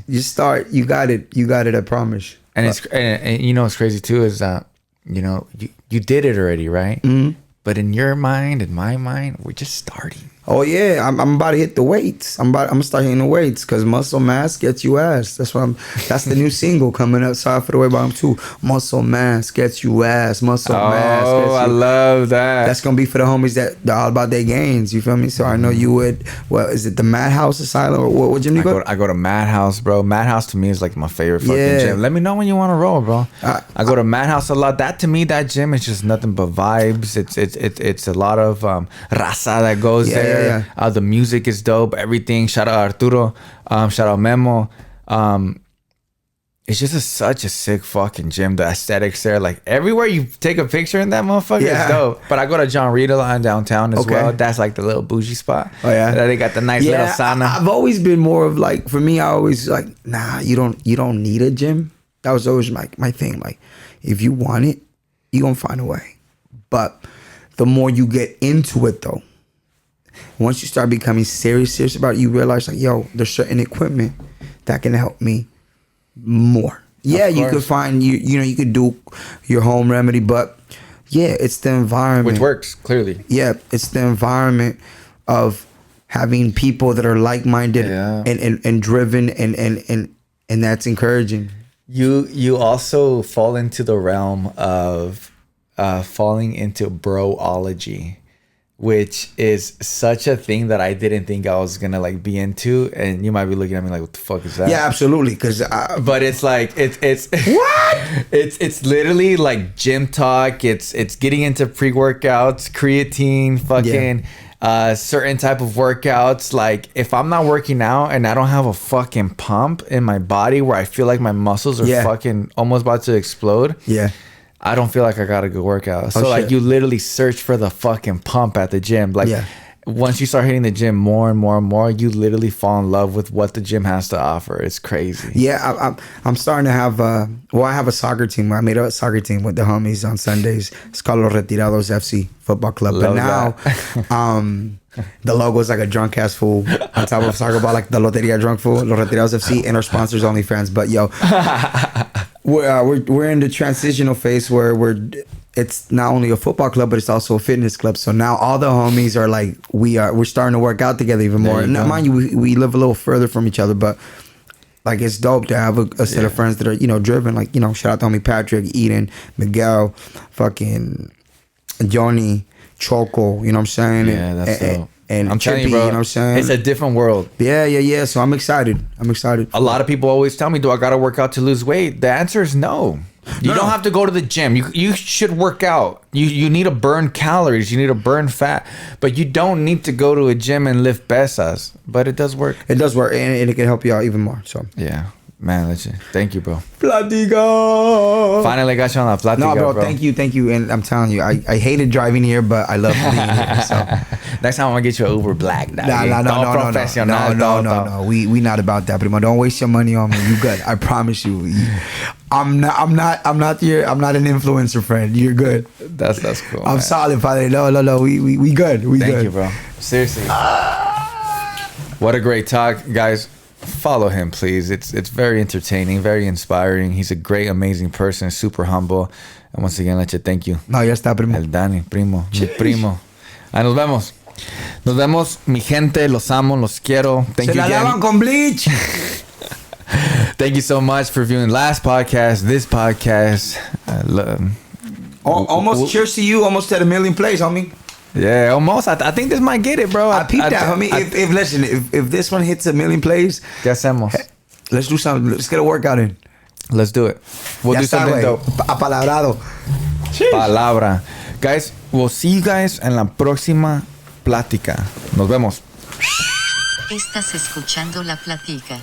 you start. You got it. I promise. And and you know what's crazy too is that you did it already, right? Mm-hmm. But in your mind, in my mind, we're just starting. Oh yeah, I'm about to hit the weights. I'm gonna start hitting the weights because muscle mass gets you ass. That's the new single coming up. Sorry for the way, but I'm too. Muscle mass gets you ass. Muscle mass. Oh, I love that. That's gonna be for the homies that they're all about their gains. You feel me? So I know you would. What is it? The Madhouse Asylum or what gym you go? I go to Madhouse, bro. Madhouse to me is like my favorite fucking gym. Let me know when you want to roll, bro. I go to Madhouse a lot. That to me, that gym is just nothing but vibes. It's a lot of raza that goes there. Yeah. The music is dope. Everything. Shout out Arturo. Shout out Memo. It's just such a sick fucking gym. The aesthetics there, like everywhere you take a picture in that motherfucker, it's dope. But I go to John Reed a lot in downtown as well. That's like the little bougie spot. Oh yeah, they got the nice little sauna. I've always been more of like, for me, I always like, nah, you don't need a gym. That was always my thing. Like, if you want it, you gonna find a way. But the more you get into it, though, once you start becoming serious about it, you realize like, yo, there's certain equipment that can help me more. Yeah, you could find you could do your home remedy, but it's the environment which works clearly. Yeah, it's the environment of having people that are like-minded and driven and that's encouraging. You also fall into the realm of falling into broology, which is such a thing that I didn't think I was gonna like be into, and you might be looking at me like, "What the fuck is that?" Yeah, absolutely. But it's like it's what? It's literally like gym talk. It's getting into pre-workouts, creatine, fucking certain type of workouts. Like if I'm not working out and I don't have a fucking pump in my body where I feel like my muscles are fucking almost about to explode. Yeah. I don't feel like I got a good workout. So like you literally search for the fucking pump at the gym. Like once you start hitting the gym more and more and more, you literally fall in love with what the gym has to offer. It's crazy. Yeah, I'm starting to have I have a soccer team. I made a soccer team with the homies on Sundays. It's called Los Retirados FC Football Club. But now the logo is like a drunk ass fool on top of a soccer ball, like the Loteria drunk fool, Los Retirados FC, and our sponsors OnlyFans. But yo, we're in the transitional phase where it's not only a football club, but it's also a fitness club. So now all the homies are like, we're starting to work out together even more. Now, mind you, we live a little further from each other, but like it's dope to have a set of friends that are, driven. Like, shout out to homie Patrick, Eden, Miguel, fucking Johnny, Choco, you know what I'm saying? Yeah, that's dope. And I'm Chippy, telling you, bro, you know what I'm saying? It's a different world. Yeah. So I'm excited. A lot of people always tell me, do I got to work out to lose weight? The answer is no. You don't have to go to the gym. You should work out. You need to burn calories. You need to burn fat. But you don't need to go to a gym and lift pesas. But it does work. It does work. And it can help you out even more. So yeah. Man, legend. Thank you, bro. Platica. Finally got you on la Platica, no, bro. Thank you. And I'm telling you, I hated driving here, but I love being here. So next time I'm gonna get you an Uber Black. No. We not about that, primo. Don't waste your money on me. You good? I promise you. I'm not an influencer friend. You're good. That's cool. I'm solid, padre. No. We good. Thank you, bro. Seriously. What a great talk, guys. follow him, please. It's very entertaining, very inspiring. He's a great, amazing person, super humble. And once again, Leche, thank you. No, ya está, primo. El Dani, primo, mi primo. Ahí nos vemos. Nos vemos, mi gente. Los amo, los quiero. Thank you Se la again. lavan con bleach. Thank you so much for viewing last podcast, this podcast. Almost cheers to you. Almost at 1 million plays, homie. Yeah, almost. I think this might get it, bro. I peeped that, homie. If this one hits 1 million plays, ¿Qué hacemos? let's do something. Let's get a workout in. Let's do it. We'll Ya do está, something güey. dope. Apalabrado. Palabra. Guys, we'll see you guys en la próxima plática. Nos vemos. Estás escuchando La Platica.